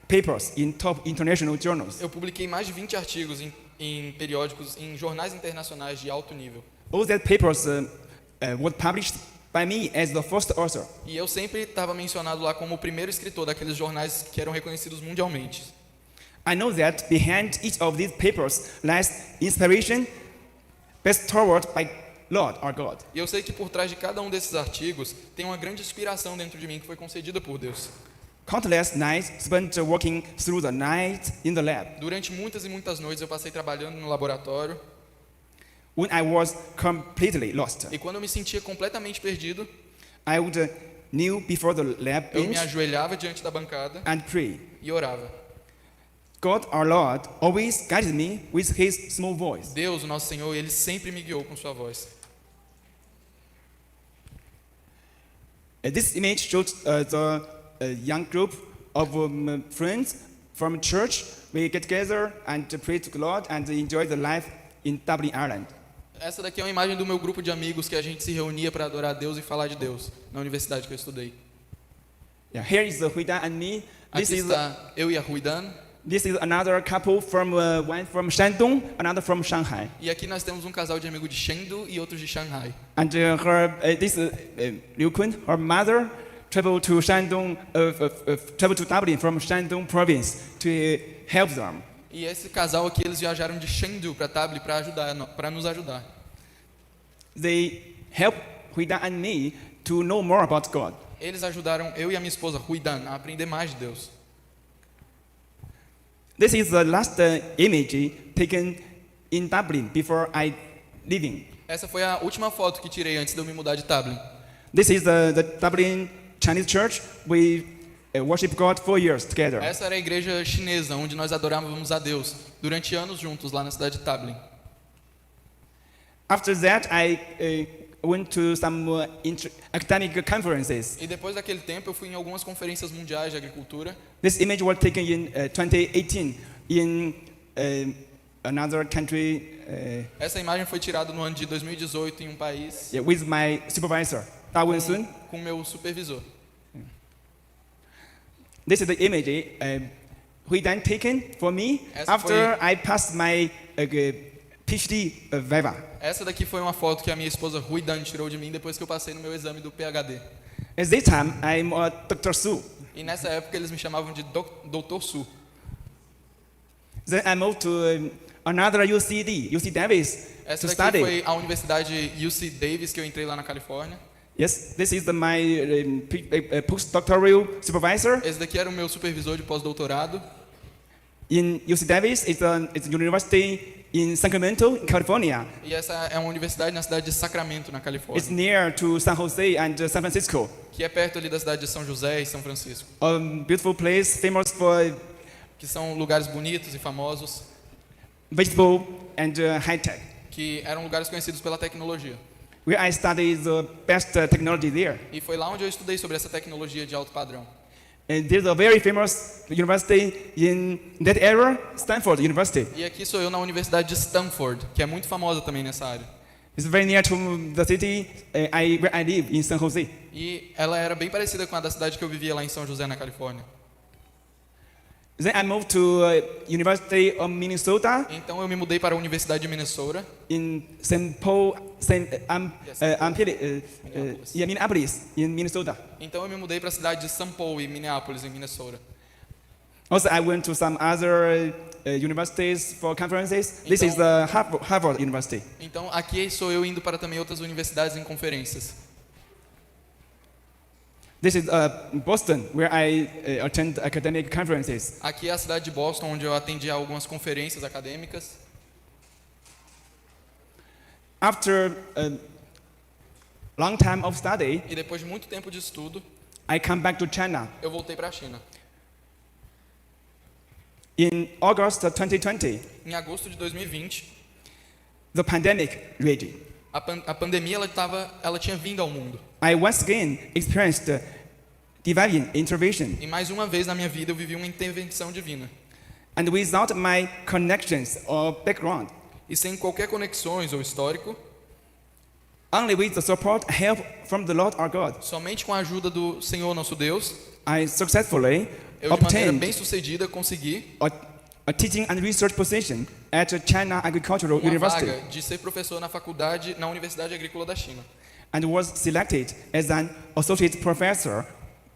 papers in top international journals. eu publiquei mais de 20 artigos em periódicos, em jornais internacionais de alto nível. All that papers were published by me as the first author. E eu sempre estava mencionado lá como o primeiro escritor daqueles jornais que eram reconhecidos mundialmente. I know that behind each of these papers lies inspiration bestowed by Lord our God. E eu sei que por trás de cada um desses artigos tem uma grande inspiração dentro de mim que foi concedida por Deus. Countless nights spent working through the night in the lab. Durante muitas e muitas noites eu passei trabalhando no laboratório, When I was completely lost, e quando eu me sentia completamente perdido, I would kneel before the lab eu me bench ajoelhava diante da bancada and pray. e orava. God our Lord always guided me with his small voice. Deus, o nosso Senhor, ele sempre me guiou com sua voz. This image shows the young group of friends from church. We get together and pray to God and enjoy the life in Dublin, Ireland. Essa daqui é uma imagem do meu grupo de amigos que a gente se reunia para adorar a Deus e falar de Deus na universidade que eu estudei. Yeah, here is Hui Dan and me. This Aqui is está eu e a Hui Dan, this is another couple from one from Shandong, another from Shanghai. e aqui nós temos um casal de amigos de Chengdu e outros de Shanghai. And this Liu Kun, her mother, traveled to traveled to Dublin from Shandong province to help them. E esse casal aqui, eles viajaram de Chengdu para Dublin para nos ajudar. They helped Huida and me to know more about God. Eles ajudaram eu e a minha esposa, Huidan, a aprender mais de Deus. This is the last image taken in Dublin before I leaving. Essa foi a última foto que tirei antes de eu me mudar de Dublin. This is the Dublin Chinese church. We worship God 4 years together. Essa era a igreja chinesa, onde nós adorávamos a Deus durante anos juntos lá na cidade de Dublin. After that, I went to some academic conferences. E depois daquele tempo, eu fui em algumas conferências mundiais de agricultura. This image was taken in 2018 in another country Essa imagem foi tirada no ano de 2018 em um país with my supervisor, Da Wen-sun. com meu supervisor. This is the image Huidan taken for me Essa after I passed my PhD Viva. Essa daqui foi uma foto que a minha esposa Huidan tirou de mim depois que eu passei no meu exame do PhD. At this time, I'm Dr. Su. E nessa época eles me chamavam de Dr. Su. Then I moved to another UC Davis, Essa to daqui study. foi a Universidade UC Davis que eu entrei lá na Califórnia. Yes, this is my postdoctoral supervisor Esse daqui era o meu supervisor de pós-doutorado. in UC Davis. It's a university in Sacramento, California. E essa é uma universidade na cidade de Sacramento, na It's Califórnia, near to San Jose and San Francisco. que é perto ali da cidade de São José e São Francisco, A beautiful place, famous for que são lugares bonitos e famosos, vegetable and high tech. que eram lugares conhecidos pela tecnologia. Where I studied the best technology there. E foi lá onde eu estudei sobre essa tecnologia de alto padrão. And there's a very famous university in that area, Stanford University. E aqui sou eu na Universidade de Stanford, que é muito famosa também nessa área. It's very near to the city where I live in San Jose. E ela era bem parecida com a da cidade que eu vivia lá em São José, na Califórnia. Then I moved to University of Minnesota Então eu me mudei para a Universidade de Minnesota, in Minneapolis, in Minnesota. então eu me mudei para a cidade de St. Paul e Minneapolis, em Minnesota. Also, I went to some other universities for conferences. This is the Harvard University. Então aqui sou eu indo para também outras universidades em conferências. This is Boston, where I attend academic conferences. Aqui é a cidade de Boston, onde eu atendi a algumas conferências acadêmicas. After a long time of study, E depois de muito tempo de estudo, I come back to China. eu voltei para a China. In August 2020, Em agosto de 2020, the pandemic raged. a pandemia ela tinha vindo ao mundo. I once again experienced divine intervention, E mais uma vez na minha vida eu vivi uma intervenção divina. and without my connections or background, E sem qualquer conexões ou histórico, only with the support, help from the Lord our God, somente com a ajuda do Senhor nosso Deus, I successfully eu de maneira bem obtained sucedida consegui a teaching and research position at China Agricultural uma University, vaga de ser professor na Universidade Agrícola da China, and was selected as an associate professor,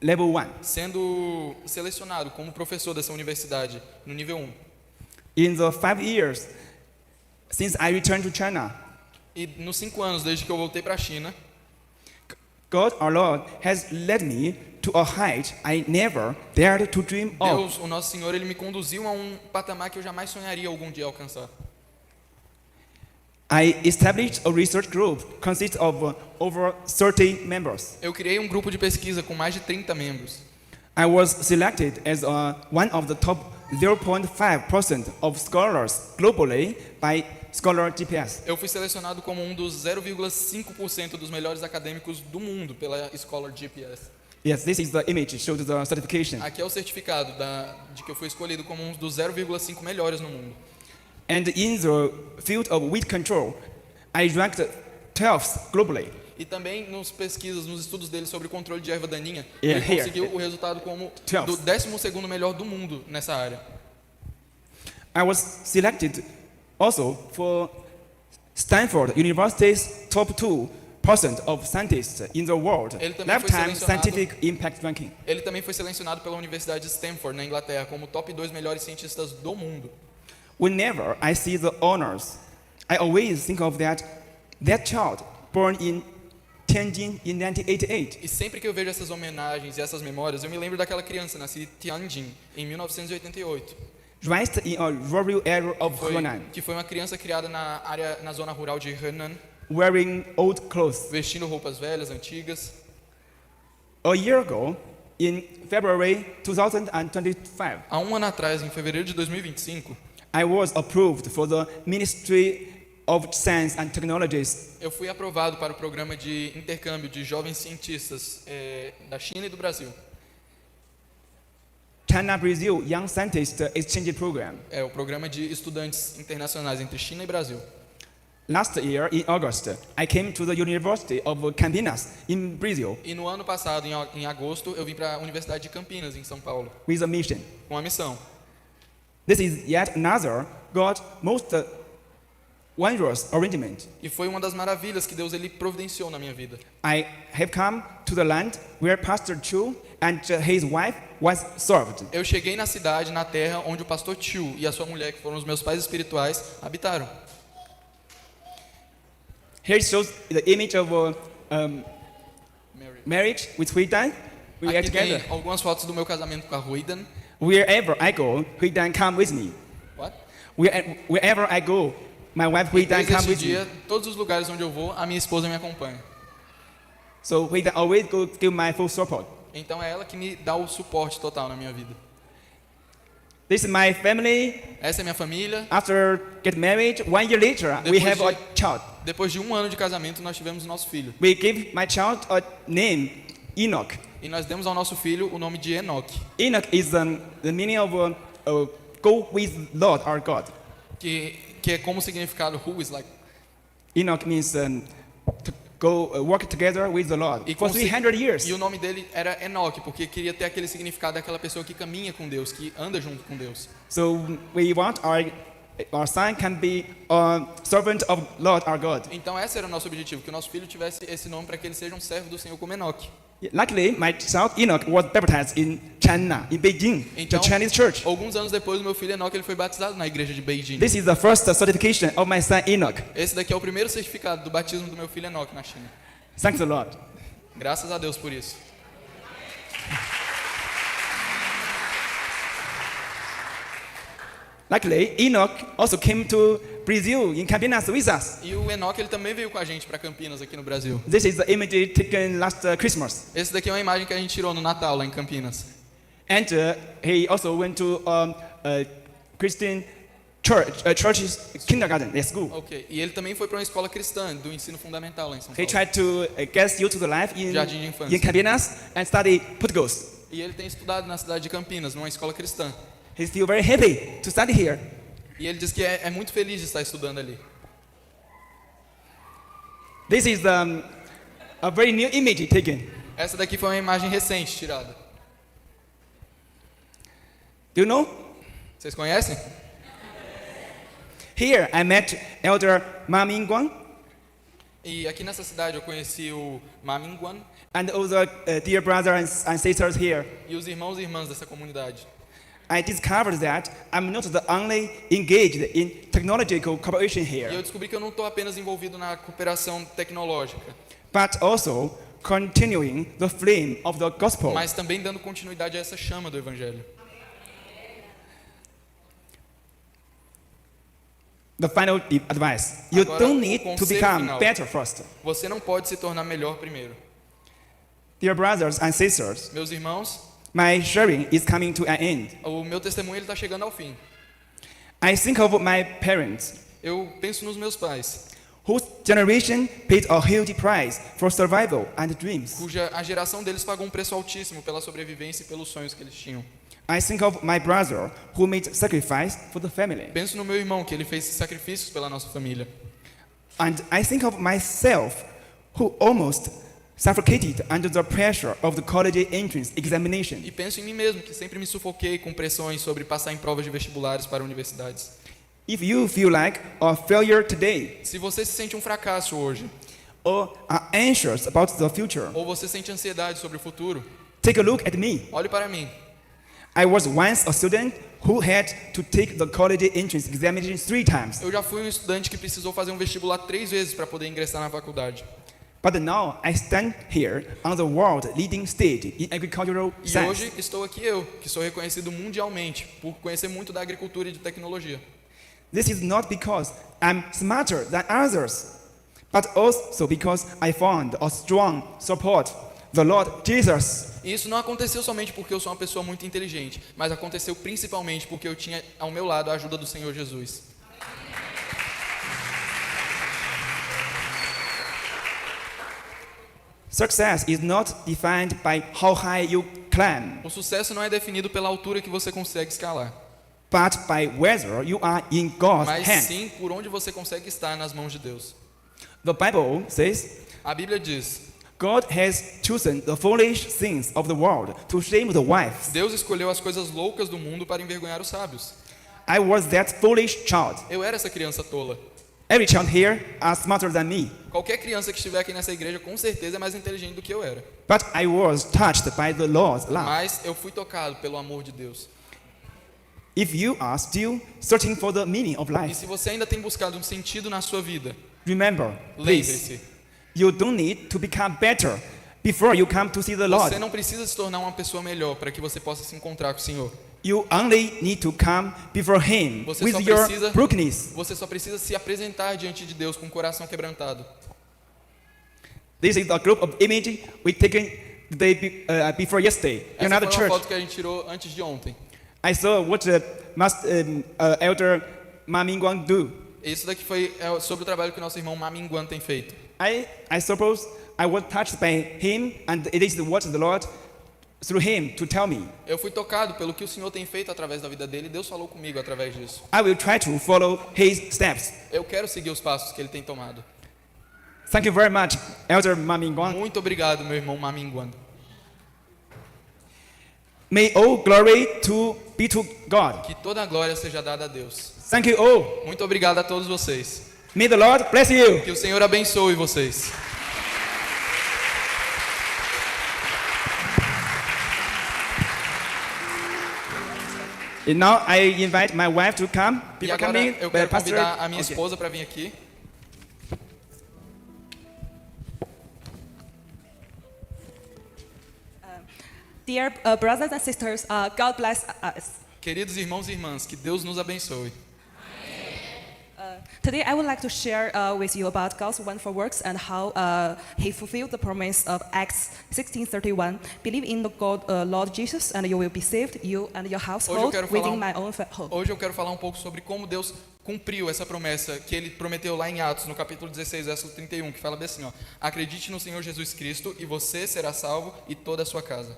level 1. sendo selecionado como professor dessa universidade no nível 1. In the 5 years since I returned to China, E nos 5 anos desde que eu voltei para a China, God our Lord has led me to a height I never dared to dream of. Deus, o nosso Senhor, ele me conduziu a um patamar que eu jamais sonharia algum dia alcançar. I established a research group consist of over 30 members. Eu criei um grupo de pesquisa com mais de 30 membros. I was selected as one of the top 0.5% of scholars globally by Scholar GPS. Eu fui selecionado como um dos 0,5% dos melhores acadêmicos do mundo pela Scholar GPS. Yes, this is the image, shows the certification. Aqui é o certificado de que eu fui escolhido como um dos 0,5 melhores no mundo. And in the field of weed control, I ranked 12th globally. E também nos pesquisas, nos estudos dele sobre o controle de erva daninha, Yeah, ele here. conseguiu o resultado como 12th. do 12º melhor do mundo nessa área. I was selected also for Stanford University's top 2 percent of scientists in the world Ele também foi lifetime selecionado- scientific impact ranking. Ele também foi selecionado pela Universidade de Stanford, na Inglaterra, como o top 2 melhores cientistas do mundo. Whenever I see the honors, I always think of that child born in Tianjin in 1988. E sempre que eu vejo essas homenagens e essas memórias, eu me lembro daquela criança nascida em Tianjin, em 1988, Raised in a rural area of Henan, que foi uma criança criada na zona rural de Henan, wearing old clothes. vestindo roupas velhas, antigas. A year ago, in February 2025, Há um ano atrás, em fevereiro de 2025, I was approved for the Ministry of Science and Technologies eu fui aprovado para o programa de intercâmbio de jovens cientistas da China e do Brasil. China-Brazil Young Scientist Exchange Program. É o programa de estudantes internacionais entre China e Brasil. Last year, in August, I came to the University of Campinas in Brazil E no ano passado, em agosto, eu vim para a Universidade de Campinas, em São Paulo, with a mission. com uma missão. This is yet another God's most wondrous arrangement. E foi uma das maravilhas que Deus ele providenciou na minha vida. I have come to the land where Pastor Chu and his wife was served. Eu cheguei na cidade, na terra, onde o pastor Chu e a sua mulher, que foram os meus pais espirituais, habitaram. Here shows the image of marriage with Hui Dan. We are Aqui tem together. algumas fotos do meu casamento com a Ruidan. Wherever I go, Hui Dan come with me. What? Wherever I go, my wife Hui Dan Desde come esse with dia, me. todos os lugares onde eu vou, a minha esposa me acompanha. So Hui Dan always give my full support. Então é ela que me dá o suporte total na minha vida. This is my family. Essa é minha família. After get married, 1 year later, we Depois have a de- child. Depois de um ano de casamento, nós tivemos o nosso filho. We give my child a name, Enoch. E nós demos ao nosso filho o nome de Enoque, Enoch is the meaning of go with Lord our God. que é como o significado who is like. Enoch means to go work together with the Lord E, for com o 300 sig- years. e o nome dele era Enoque, porque queria ter aquele significado daquela pessoa que caminha com Deus, que anda junto com Deus. So we want our son can be a servant of Lord our God. Então esse era o nosso objetivo, que o nosso filho tivesse esse nome para que ele seja um servo do Senhor como Enoque. Luckily, my child Enoch was baptized in China, in Beijing, Então, the Chinese church. alguns anos depois, o meu filho Enoque ele foi batizado na igreja de Beijing. This is the first certification of my son Enoch. Esse daqui é o primeiro certificado do batismo do meu filho Enoque na China. Thanks the Lord. Graças a Deus por isso. Luckily, Enoch also came to Brazil in Campinas with us. E o Enoque ele também veio com a gente para Campinas aqui no Brasil. This is the image taken last Christmas. Esse daqui é uma imagem que a gente tirou no Natal lá em Campinas. And he also went to a Christian church's kindergarten, school. Ok. E ele também foi para uma escola cristã do ensino fundamental lá em São He Paulo. tried to get used to the life Jardim de infância. in Campinas and study Portuguese. E ele tem estudado na cidade de Campinas, numa escola cristã. He's still very happy to study here. E ele diz que é muito feliz de estar estudando ali. This is a very new image taken. Essa daqui foi uma imagem recente tirada. Do you know? Vocês conhecem? Here I met Elder Ma Mingguang E aqui nessa cidade eu conheci o Ma Mingguan and all the dear brothers and sisters here. e os irmãos e irmãs dessa comunidade. I discovered that I'm not the only engaged in technological cooperation E here, eu descobri que eu não estou apenas envolvido na cooperação tecnológica, but also continuing the flame of the gospel. mas também dando continuidade a essa chama do Evangelho. The final advice: you Agora, don't o need to conselho become final. better first. Você não pode se tornar melhor primeiro. Dear brothers and sisters, Meus irmãos, my sharing is coming to an end. o meu testemunho está chegando ao fim. I think of my parents, Eu penso nos meus pais, whose generation paid a huge price for survival and dreams. cuja a geração deles pagou um preço altíssimo pela sobrevivência e pelos sonhos que eles tinham. I think of my brother, who made sacrifice for the family. Penso no meu irmão, que ele fez sacrifícios pela nossa família. And I think of myself, who almost suffocated under the pressure of the college entrance examination. E penso em mim mesmo, que sempre me sufoquei com pressões sobre passar em provas de vestibulares para universidades. If you feel like a failure today, Se você se sente um fracasso hoje, or are anxious about the future, ou você sente ansiedade sobre o futuro, take a look at me. olhe para mim. I was once a student who had to take the college entrance examination 3 times. Eu já fui um estudante que precisou fazer um vestibular 3 vezes para poder ingressar na faculdade. But now I stand here on the world leading stage in agricultural E science. hoje estou aqui eu, que sou reconhecido mundialmente por conhecer muito da agricultura e de tecnologia. This is not because I'm smarter than others, but also because I found a strong support, the Lord Jesus. E isso não aconteceu somente porque eu sou uma pessoa muito inteligente, mas aconteceu principalmente porque eu tinha ao meu lado a ajuda do Senhor Jesus. Success is not defined by how high you climb, O sucesso não é definido pela altura que você consegue escalar, but by whether you are in God's mas hand. sim por onde você consegue estar nas mãos de Deus. The Bible says, A Bíblia diz: God has chosen the foolish things of the world to shame the wise. Deus escolheu as coisas loucas do mundo para envergonhar os sábios. I was that foolish child. Eu era essa criança tola. Every child here are smarter than me, Qualquer criança que estiver aqui nessa igreja com certeza é mais inteligente do que eu era. but I was touched by the Lord's love. Mas eu fui tocado pelo amor de Deus. If you are still searching for the meaning of E life, se você ainda tem buscado um sentido na sua vida, remember, please, lembre-se, you don't need to become better before you come to see the Lord. você não precisa se tornar uma pessoa melhor para que você possa se encontrar com o Senhor. You only need to come before Him Você with só your precisa- brokenness. Você só precisa se apresentar diante de Deus com o coração quebrantado. This is a group of images we taken the day before yesterday in Essa another foi uma church. foto que a gente tirou antes de ontem. I saw what the elder Ma Mingguang do. Isso daqui foi sobre o trabalho que o nosso irmão Ma Mingguan tem feito. I suppose I was touched by him, and it is what the Lord through him to tell me. Eu fui tocado pelo que o Senhor tem feito através da vida dele e Deus falou comigo através disso. I will try to follow his steps. Eu quero seguir os passos que ele tem tomado. Thank you very much, Elder Ma Mingguang. Muito obrigado, meu irmão Ma Mingguan. May all glory be to God. Que toda a glória seja dada a Deus. Thank you all. Muito obrigado a todos vocês. May the Lord bless you. Que o Senhor abençoe vocês. And now I invite my wife to come. E Before agora coming, eu quero Pastor. convidar a minha Okay. esposa para vir aqui. Dear brothers and sisters, God bless us. Queridos irmãos e irmãs, que Deus nos abençoe. Today, I would like to share with you about God's wonderful works and how He fulfilled the promise of Acts 16:31. Believe in the God, Lord Jesus, and you will be saved, you and your household, quero falar within my own home. Hoje eu quero falar um pouco sobre como Deus cumpriu essa promessa que ele prometeu lá em Atos, no capítulo 16, versículo 31, que fala bem assim, ó: acredite no Senhor Jesus Cristo e você será salvo e toda a sua casa.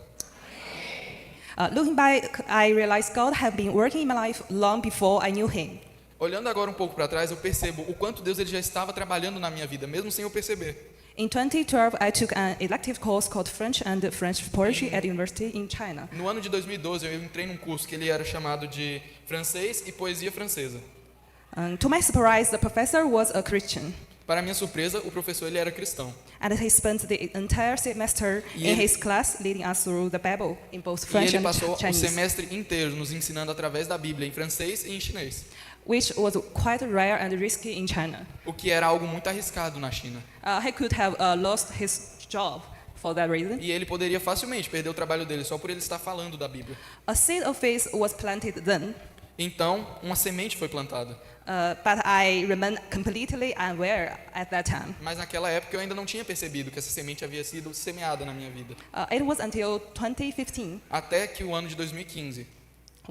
Looking back, I realized God had been working in my life long before I knew Him. Olhando agora um pouco para trás, eu percebo o quanto Deus ele já estava trabalhando na minha vida, mesmo sem eu perceber. In 2012, I took an elective course called French and French Poetry at university in China. No ano de 2012, eu entrei num curso que ele era chamado de francês e poesia francesa. To my surprise, the professor was a Christian. Para minha surpresa, o professor ele era cristão. And he spent the entire semester E in ele- his class leading us through the Bible in both E French ele and passou o Chinese, semestre inteiro nos ensinando através da Bíblia em francês e em chinês, which was quite rare and risky in China. o que era algo muito arriscado na China. He could have lost his job for that reason. E ele poderia facilmente perder o trabalho dele só por ele estar falando da Bíblia. A seed of faith was planted then, Então, uma semente foi plantada. but I remained completely unaware at that time. Mas naquela época eu ainda não tinha percebido que essa semente havia sido semeada na minha vida. It was until 2015, Até que o ano de 2015.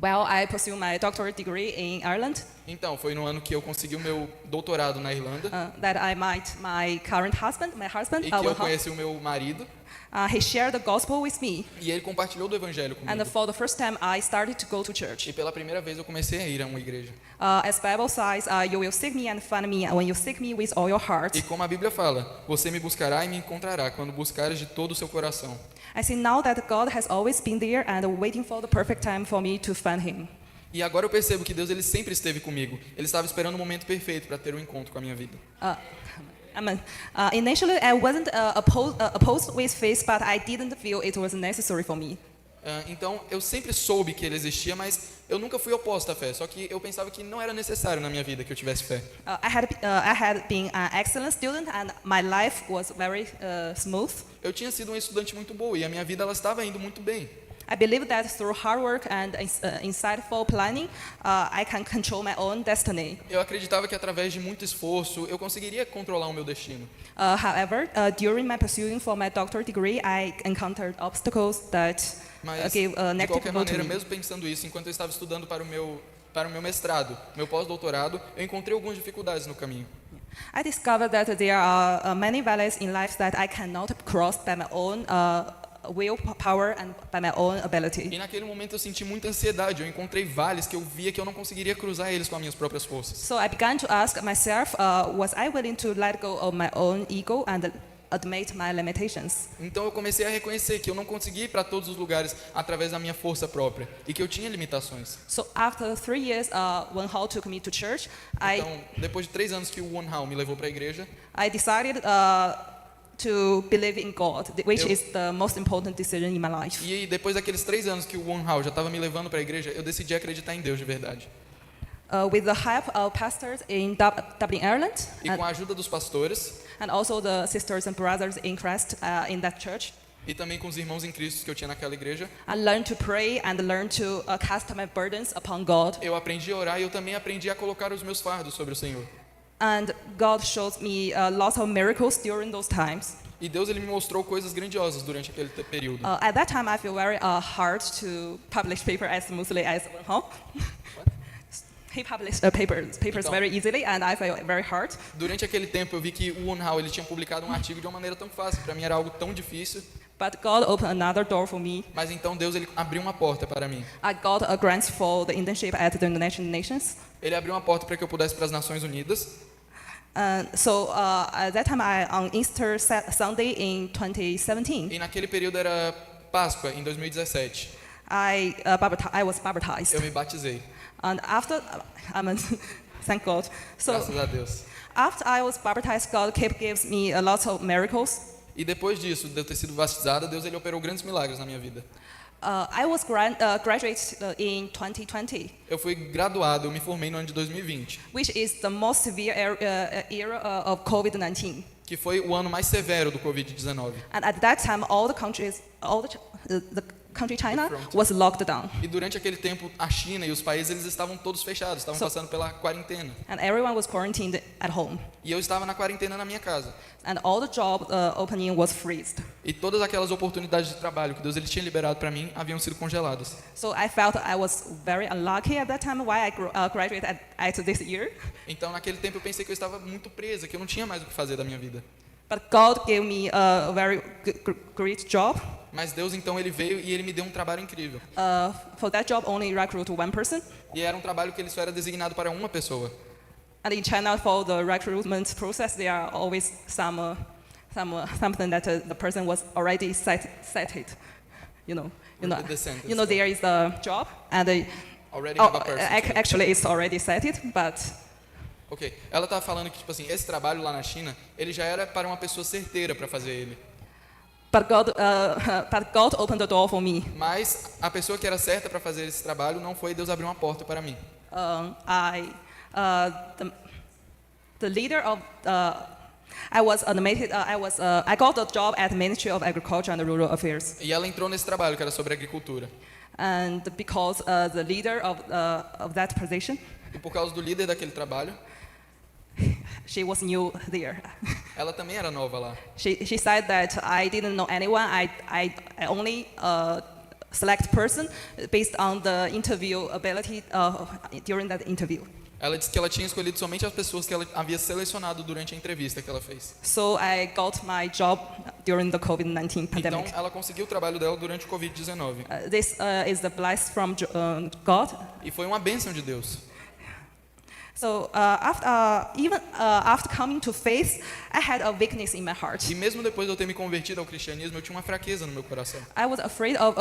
while I pursued my doctorate degree in Ireland, Então, foi no ano que eu consegui o meu doutorado na Irlanda that I met my current husband, e que eu conheci o meu marido he shared the gospel with me. e ele compartilhou do evangelho And comigo. for the first time, I started to go to church. E pela primeira vez eu comecei a ir a uma igreja. As Bible says, you will seek me and find me when you seek me with all your heart. E como a Bíblia fala, você me buscará e me encontrará quando buscares de todo o seu coração. I see now that God has always been there and waiting for the perfect time for me to find Him. E agora eu percebo que Deus ele sempre esteve comigo. Ele estava esperando o momento perfeito para ter um encontro com a minha vida. Initially, I wasn't opposed with faith, but I didn't feel it was necessary for me. Então, eu sempre soube que ele existia, mas eu nunca fui oposto à fé. Só que eu pensava que não era necessário na minha vida que eu tivesse fé. I had been an excellent student, and my life was very smooth. Eu tinha sido um estudante muito bom e a minha vida ela estava indo muito bem. I believe that through hard work and insightful planning, I can control my own destiny. Eu acreditava que através de muito esforço eu conseguiria controlar o meu destino. However, during my pursuing for my doctorate degree, I encountered obstacles that Mas, gave a de negative qualquer vote to maneira, me. mesmo pensando isso, enquanto eu estava estudando para o meu mestrado, meu pós-doutorado, eu encontrei algumas dificuldades no caminho. I discovered that there are many valleys in life that I cannot cross by my own willpower and by my own ability. E naquele momento eu senti muita ansiedade. Eu encontrei vales que eu via que eu não conseguiria cruzar eles com as minhas próprias forças. So I began to ask myself, was I willing to let go of my own ego and admit my limitations? Então eu comecei a reconhecer que eu não conseguia ir para todos os lugares através da minha força própria e que eu tinha limitações. So after 3 years, when Hall took me to church, Então, depois de 3 anos que o One Hall me levou para a igreja, I decided to believe in God, which is the most important decision in my life. e depois daqueles 3 anos que o One Hall já estava me levando para a igreja, eu decidi acreditar em Deus de verdade. With the help of pastors in Dublin, Ireland, E com a ajuda dos pastores and also the sisters and brothers in Christ in that church, e também com os irmãos em Cristo que eu tinha naquela igreja, I learned to pray and learned to cast my burdens upon God. eu aprendi a orar e eu também aprendi a colocar os meus fardos sobre o Senhor. And God shows me lots of miracles during those times. E Deus ele me mostrou coisas grandiosas durante aquele período. At that time, I feel very hard to publish paper as smoothly as Wen Hao. He published papers Então- very easily, and I felt very hard. Durante aquele tempo eu vi que o One Hall ele tinha publicado um artigo de uma maneira tão fácil. Para mim era algo tão difícil, But God opened another door for me. mas então Deus ele abriu uma porta para mim. I got a grant for the internship at the United Nations. Ele abriu uma porta para que eu pudesse ir para as Nações Unidas. So at that time, on Easter Sunday in 2017, E naquele período era Páscoa em 2017. I was baptized. Eu me batizei. And after, thank God. So Graças a Deus. after I was baptized, God gives me a lot of miracles. E depois disso, de eu ter sido batizada, Deus ele operou grandes milagres na minha vida. I was graduate in 2020, Eu fui graduado, eu me formei no ano de 2020, which is the most severe era of COVID-19. que foi o ano mais severo do Covid-19. And at that time, all the countries, the country China Different. was locked down, E durante aquele tempo, a China e os países eles estavam todos fechados, estavam So- passando pela quarentena. and everyone was quarantined at home, E eu estava na quarentena na minha casa. and all the job opening was freezed. E todas aquelas oportunidades de trabalho que Deus ele tinha liberado para mim haviam sido congeladas. So I felt I was very unlucky at that time. Why I graduated at this year? Então, naquele tempo, eu pensei que eu estava muito presa, que eu não tinha mais o que fazer da minha vida. But God gave me a very great job. Mas Deus, então, ele veio e ele me deu um trabalho incrível. For that job, only recruit one person. E era um trabalho que ele só era designado para uma pessoa. And in China, for the recruitment process, there are always something that the person was already set. The sentence. There is a job, and Already have a person. actually it's already set, but Ok. Ela estava falando que, tipo assim, esse trabalho lá na China, ele já era para uma pessoa certeira para fazer ele. but God opened the door for me. Mas a pessoa que era certa para fazer esse trabalho não foi, Deus abriu uma porta para mim. The leader of I was admitted. I got a job at the Ministry of Agriculture and Rural Affairs, E ela entrou nesse trabalho que era sobre agricultura. and because the leader of that position, E por causa do líder daquele trabalho, she was new there. ela também era nova lá. She said that I didn't know anyone. I only select person based on the interview ability during that interview. Ela disse que ela tinha escolhido somente as pessoas que ela havia selecionado durante a entrevista que ela fez. So I got my job during the COVID-19 Então, pandemic. ela conseguiu o trabalho dela durante o Covid-19. This is the blessing from God. E foi uma bênção de Deus. So after coming to faith, I had a weakness in my heart. E mesmo depois de eu ter me convertido ao cristianismo, eu tinha uma fraqueza no meu coração. I was afraid of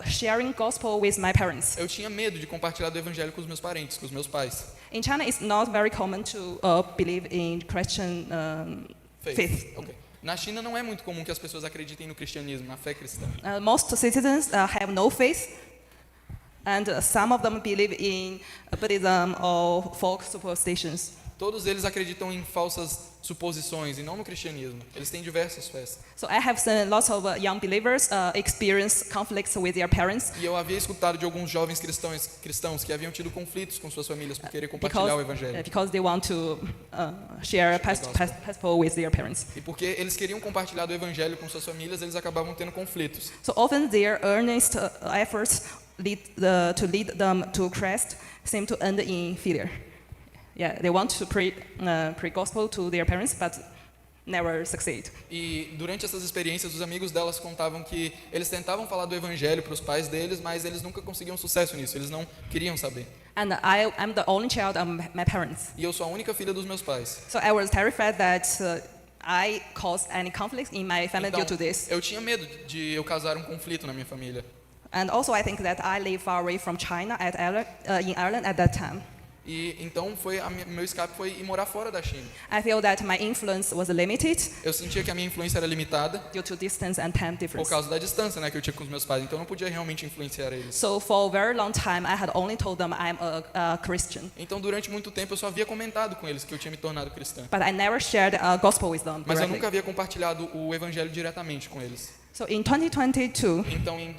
sharing gospel with my parents. Eu tinha medo de compartilhar do evangelho com os meus parentes, com os meus pais. In China, it's not very common to believe in Christian faith. Ok. Na China não é muito comum que as pessoas acreditem no cristianismo, na fé cristã. Most citizens have no faith, and some of them believe in Buddhism or folk superstitions. Todos eles acreditam em falsas suposições e não no cristianismo. Eles têm diversas fés. So I have seen lots of young believers experience conflicts with their parents E eu havia escutado de alguns jovens cristãos que haviam tido conflitos com suas famílias por querer compartilhar o evangelho. because they want to share gospel with their parents. E porque eles queriam compartilhar do evangelho com suas famílias, eles acabavam tendo conflitos. So often their earnest efforts to lead them to Christ seem to end in failure. Yeah, they want to preach gospel to their parents, but never succeed. E durante essas experiências, os amigos delas contavam que eles tentavam falar do evangelho para os pais deles, mas eles nunca conseguiam sucesso nisso, eles não queriam saber. And I'm the only child of my parents. E eu sou a única filha dos meus pais. So I was terrified that I caused any conflict in my family Então, due to this. eu tinha medo de eu causar um conflito na minha família. And also I think that I live far away from China in Ireland at that time. E então meu escape foi ir morar fora da China. I feel that my influence was limited Eu sentia que a minha influência era limitada due to distance and time por difference. causa da distância, né, que eu tinha com os meus pais, então eu não podia realmente influenciar eles. So for a very long time, I had only told them I'm a Christian, Então durante muito tempo eu só havia comentado com eles que eu tinha me tornado cristã. but I never shared gospel with them Mas eu directly. nunca havia compartilhado o evangelho diretamente com eles. So in 2022, Então em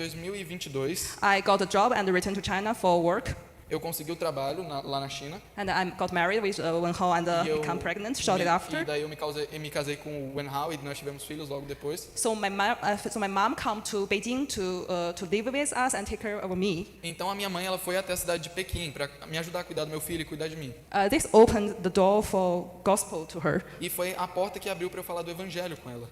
2022 I got a job and returned to China for work. eu consegui o trabalho lá na China. And I got married with Wen Hao and E eu became pregnant shortly e after. daí eu me casei com o Wen Hao e nós tivemos filhos logo depois. So my mom came to Beijing to live with us and take care of me. Então a minha mãe ela foi até a cidade de Pequim para me ajudar a cuidar do meu filho e cuidar de mim. This opened the door for gospel to her. E foi a porta que abriu para eu falar do evangelho com ela.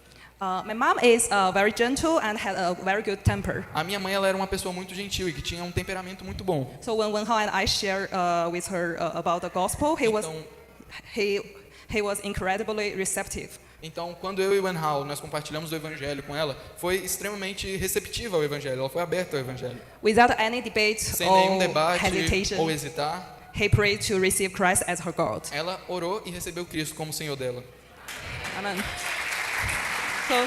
My mom is very gentle and had a very good temper. A minha mãe ela era uma pessoa muito gentil e que tinha um temperamento muito bom. So when Wen Hao and I shared with her about the gospel, he was incredibly receptive. Então, quando eu e o Wen Hao nós compartilhamos o evangelho com ela, foi extremamente receptiva ao evangelho. Ela foi aberta ao evangelho, Without any debate sem nenhum or debate hesitation, ou hesitar. he prayed to receive Christ as her God. Ela orou e recebeu Cristo como Senhor dela. Amen. So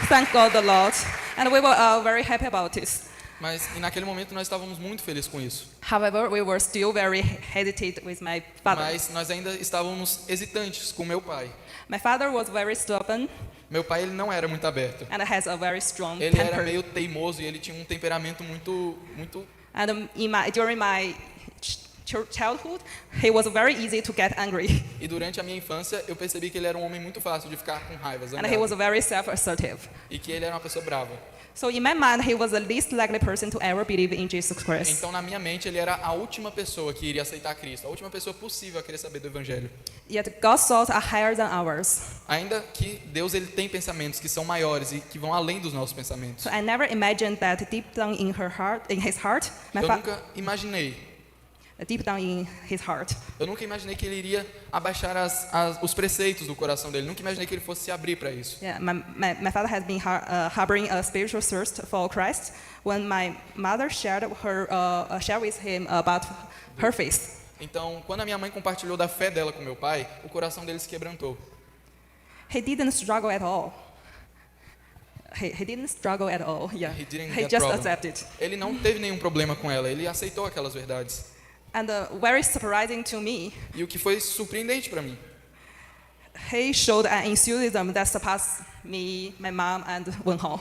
thank God the Lord, and we were very happy about this. Mas e naquele momento nós estávamos muito felizes com isso. However, we were still very hesitant with my father. Mas nós ainda estávamos hesitantes com meu pai. My father was very stubborn Meu pai ele não era muito aberto. and has a very strong Ele era temper. meio teimoso e ele tinha um temperamento muito And during my childhood, he was very easy to get angry, E durante a minha infância eu percebi que ele era um homem muito fácil de ficar com raiva, and he was zangado, very self-assertive. e que ele era uma pessoa brava. So in my mind, he was the least likely person to ever believe in Jesus Christ. Então na minha mente ele era a última pessoa que iria aceitar Cristo, a última pessoa possível a querer saber do evangelho. Yet God's thoughts are higher than ours. Ainda que Deus ele tem pensamentos que são maiores e que vão além dos nossos pensamentos. So I never imagined that deep down in his heart, Eu nunca imaginei Eu nunca imaginei que ele iria abaixar os preceitos do coração dele. Nunca imaginei que ele fosse se abrir para isso. Yeah, my father has been harboring a spiritual thirst for Christ. When my mother shared with him about her faith, Então, quando a minha mãe compartilhou da fé dela com meu pai, o coração dele se quebrantou. he didn't struggle at all. He didn't struggle at all. Yeah, He didn't he get just problem. accepted. Ele não teve nenhum problema com ela, ele aceitou aquelas verdades. And very surprising to me, E o que foi surpreendente para mim, he showed an enthusiasm that surpassed me, my mom, and Wen Hao.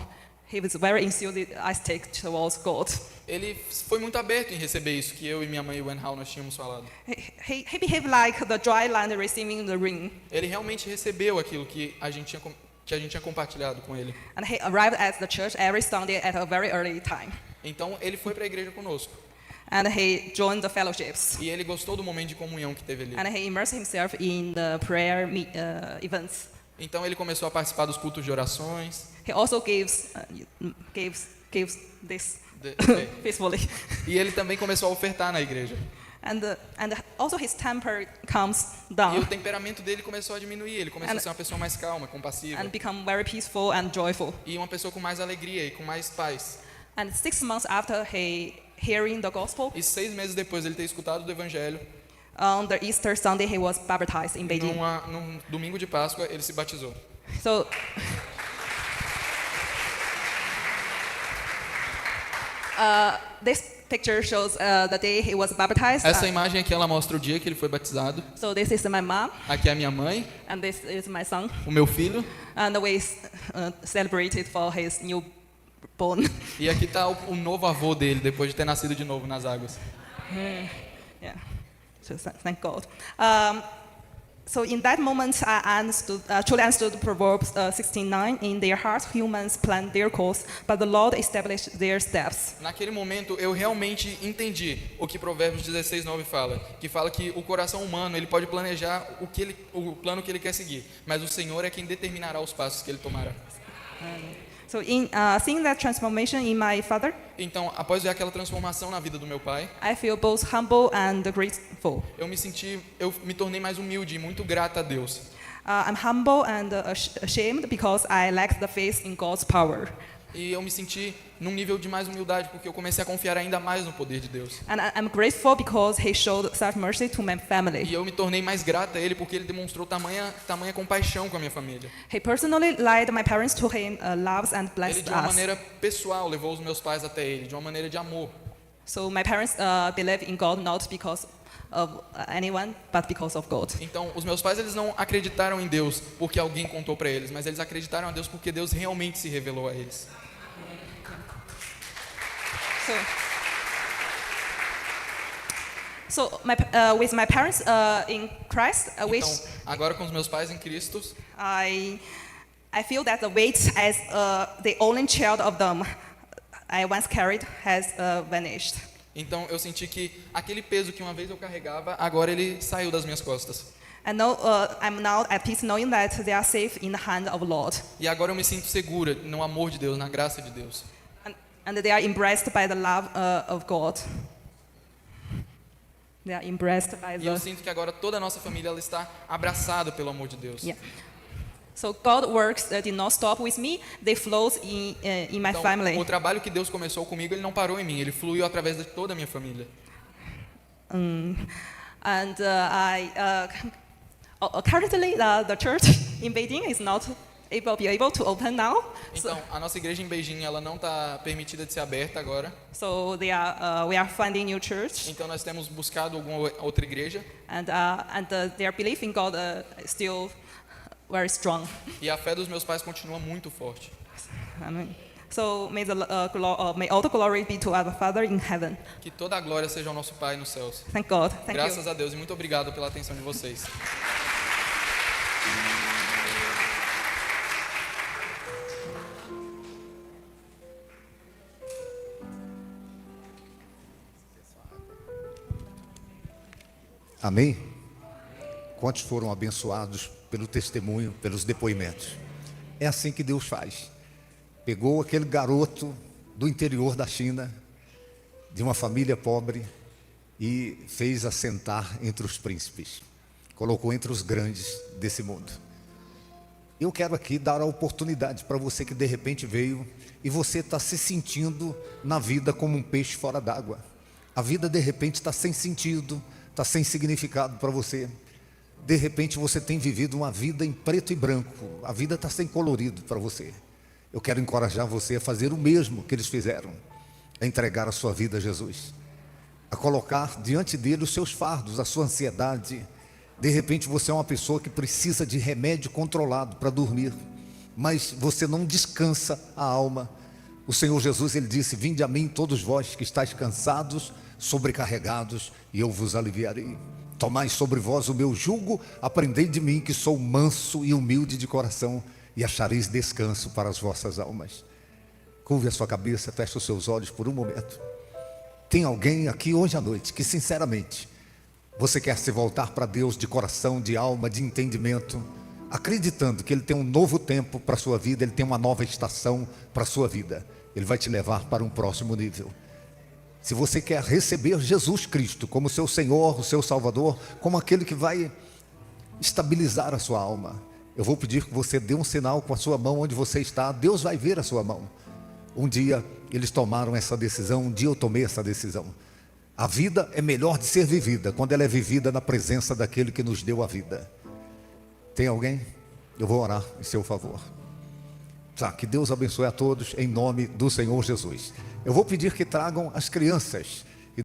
He was very enthusiastic towards God. ele foi muito aberto em receber isso que eu e minha mãe e o Wen Hao nós tínhamos falado. He behaved like the dry land receiving the rain. Ele realmente recebeu aquilo que a gente tinha compartilhado com ele. And he arrived at the church every Sunday at a very early time. Então, ele foi para a igreja conosco. And he joined the fellowships. E ele gostou do momento de comunhão que teve ali. And he immersed himself in the prayer events. Então, ele começou a participar dos cultos de orações. He also gives this peacefully. E ele também começou a ofertar na igreja. And also his temper calms E o down temperamento dele começou a diminuir. Ele começou a ser uma pessoa mais calma, compassiva. and become very peaceful and joyful. E uma pessoa com mais alegria e com mais paz. And 6 months after hearing the gospel, E 6 meses depois de ele ter escutado do evangelho, on the Easter Sunday he was baptized in Beijing. num domingo de Páscoa, ele se batizou. So, this picture shows the day he was baptized. Essa imagem aqui ela mostra o dia que ele foi batizado. So this is my mom, Aqui é a minha mãe, and this is my son, o meu filho, and we celebrated for his newborn. e aqui está o novo avô dele depois de ter nascido de novo nas águas. Yeah. So thank God. So in that moment, I truly understood Proverbs 16:9. In their hearts, humans plan their course, but the Lord established their steps. Naquele momento eu realmente entendi o que Provérbios 16:9 fala, que fala que o coração humano ele pode planejar o plano que ele quer seguir, mas o Senhor é quem determinará os passos que ele tomará. So in seeing that transformation in my father, Então, após ver aquela transformação na vida do meu pai, I feel both humble and grateful. eu me tornei mais humilde e muito grata a Deus. I'm humble and ashamed because I lack the faith in God's power. E eu me senti num nível de mais humildade, porque eu comecei a confiar ainda mais no poder de Deus. And I'm grateful because he showed such mercy to my E family. eu me tornei mais grata a ele, porque ele demonstrou tamanha compaixão com a minha família. He personally led my parents to him, loves and Ele, blessed de uma us. maneira pessoal, levou os meus pais até ele, de uma maneira de amor. So my parents believe in God not because of anyone, but because of God. Então, os meus pais eles não acreditaram em Deus porque alguém contou para eles, mas eles acreditaram a Deus porque Deus realmente se revelou a eles. With my parents in Christ, which Então, agora com os meus pais em Cristo, I feel that the weight as the only child of them I once carried has vanished. então eu senti que aquele peso que uma vez eu carregava, agora ele saiu das minhas costas. And now I'm now at peace knowing that they are safe in the hand of the Lord. E agora eu me sinto segura no amor de Deus, na graça de Deus. And they are embraced by the love of God. They are embraced by E eu the... sinto que agora toda a nossa família ela está abraçada pelo amor de Deus. Yeah. So God works did not stop with me. They flows in my Então, family. o trabalho que Deus começou comigo, ele não parou em mim, ele fluiu através de toda a minha família. And currently the church in Beijing is not able to open now. Então, a nossa igreja em Beijing, ela não está permitida de ser aberta agora. So we are finding new church, Então, nós temos buscado alguma outra igreja. and their belief in God is still very strong. E a fé dos meus pais continua muito forte. Amen. So may may all the glory be to our Father in heaven. Que toda a glória seja ao nosso Pai nos céus. Thank God. Thank Graças you. a Deus e muito obrigado pela atenção de vocês. Amém? Quantos foram abençoados pelo testemunho, pelos depoimentos? É assim que Deus faz. Pegou aquele garoto do interior da China, de uma família pobre, e fez assentar entre os príncipes. Colocou entre os grandes desse mundo. Eu quero aqui dar a oportunidade para você que de repente veio e você está se sentindo na vida como um peixe fora d'água. A vida de repente está sem sentido, está sem significado para você. De repente você tem vivido uma vida em preto e branco. A vida está sem colorido para você. Eu quero encorajar você a fazer o mesmo que eles fizeram. A entregar a sua vida a Jesus. A colocar diante dele os seus fardos, a sua ansiedade. De repente você é uma pessoa que precisa de remédio controlado para dormir. Mas você não descansa a alma. O Senhor Jesus, ele disse: vinde a mim todos vós que estáis cansados, sobrecarregados, e eu vos aliviarei. Tomai sobre vós o meu jugo, aprendei de mim que sou manso e humilde de coração, e achareis descanso para as vossas almas. Curve a sua cabeça, feche os seus olhos por um momento. Tem alguém aqui hoje à noite que sinceramente você quer se voltar para Deus de coração, de alma, de entendimento, acreditando que Ele tem um novo tempo para a sua vida, Ele tem uma nova estação para a sua vida. Ele vai te levar para um próximo nível. Se você quer receber Jesus Cristo como seu Senhor, o seu Salvador, como aquele que vai estabilizar a sua alma, eu vou pedir que você dê um sinal com a sua mão onde você está. Deus vai ver a sua mão. Um dia eles tomaram essa decisão, um dia eu tomei essa decisão. A vida é melhor de ser vivida quando ela é vivida na presença daquele que nos deu a vida. Tem alguém? Eu vou orar em seu favor. Tá, que Deus abençoe a todos em nome do Senhor Jesus. Eu vou pedir que tragam as crianças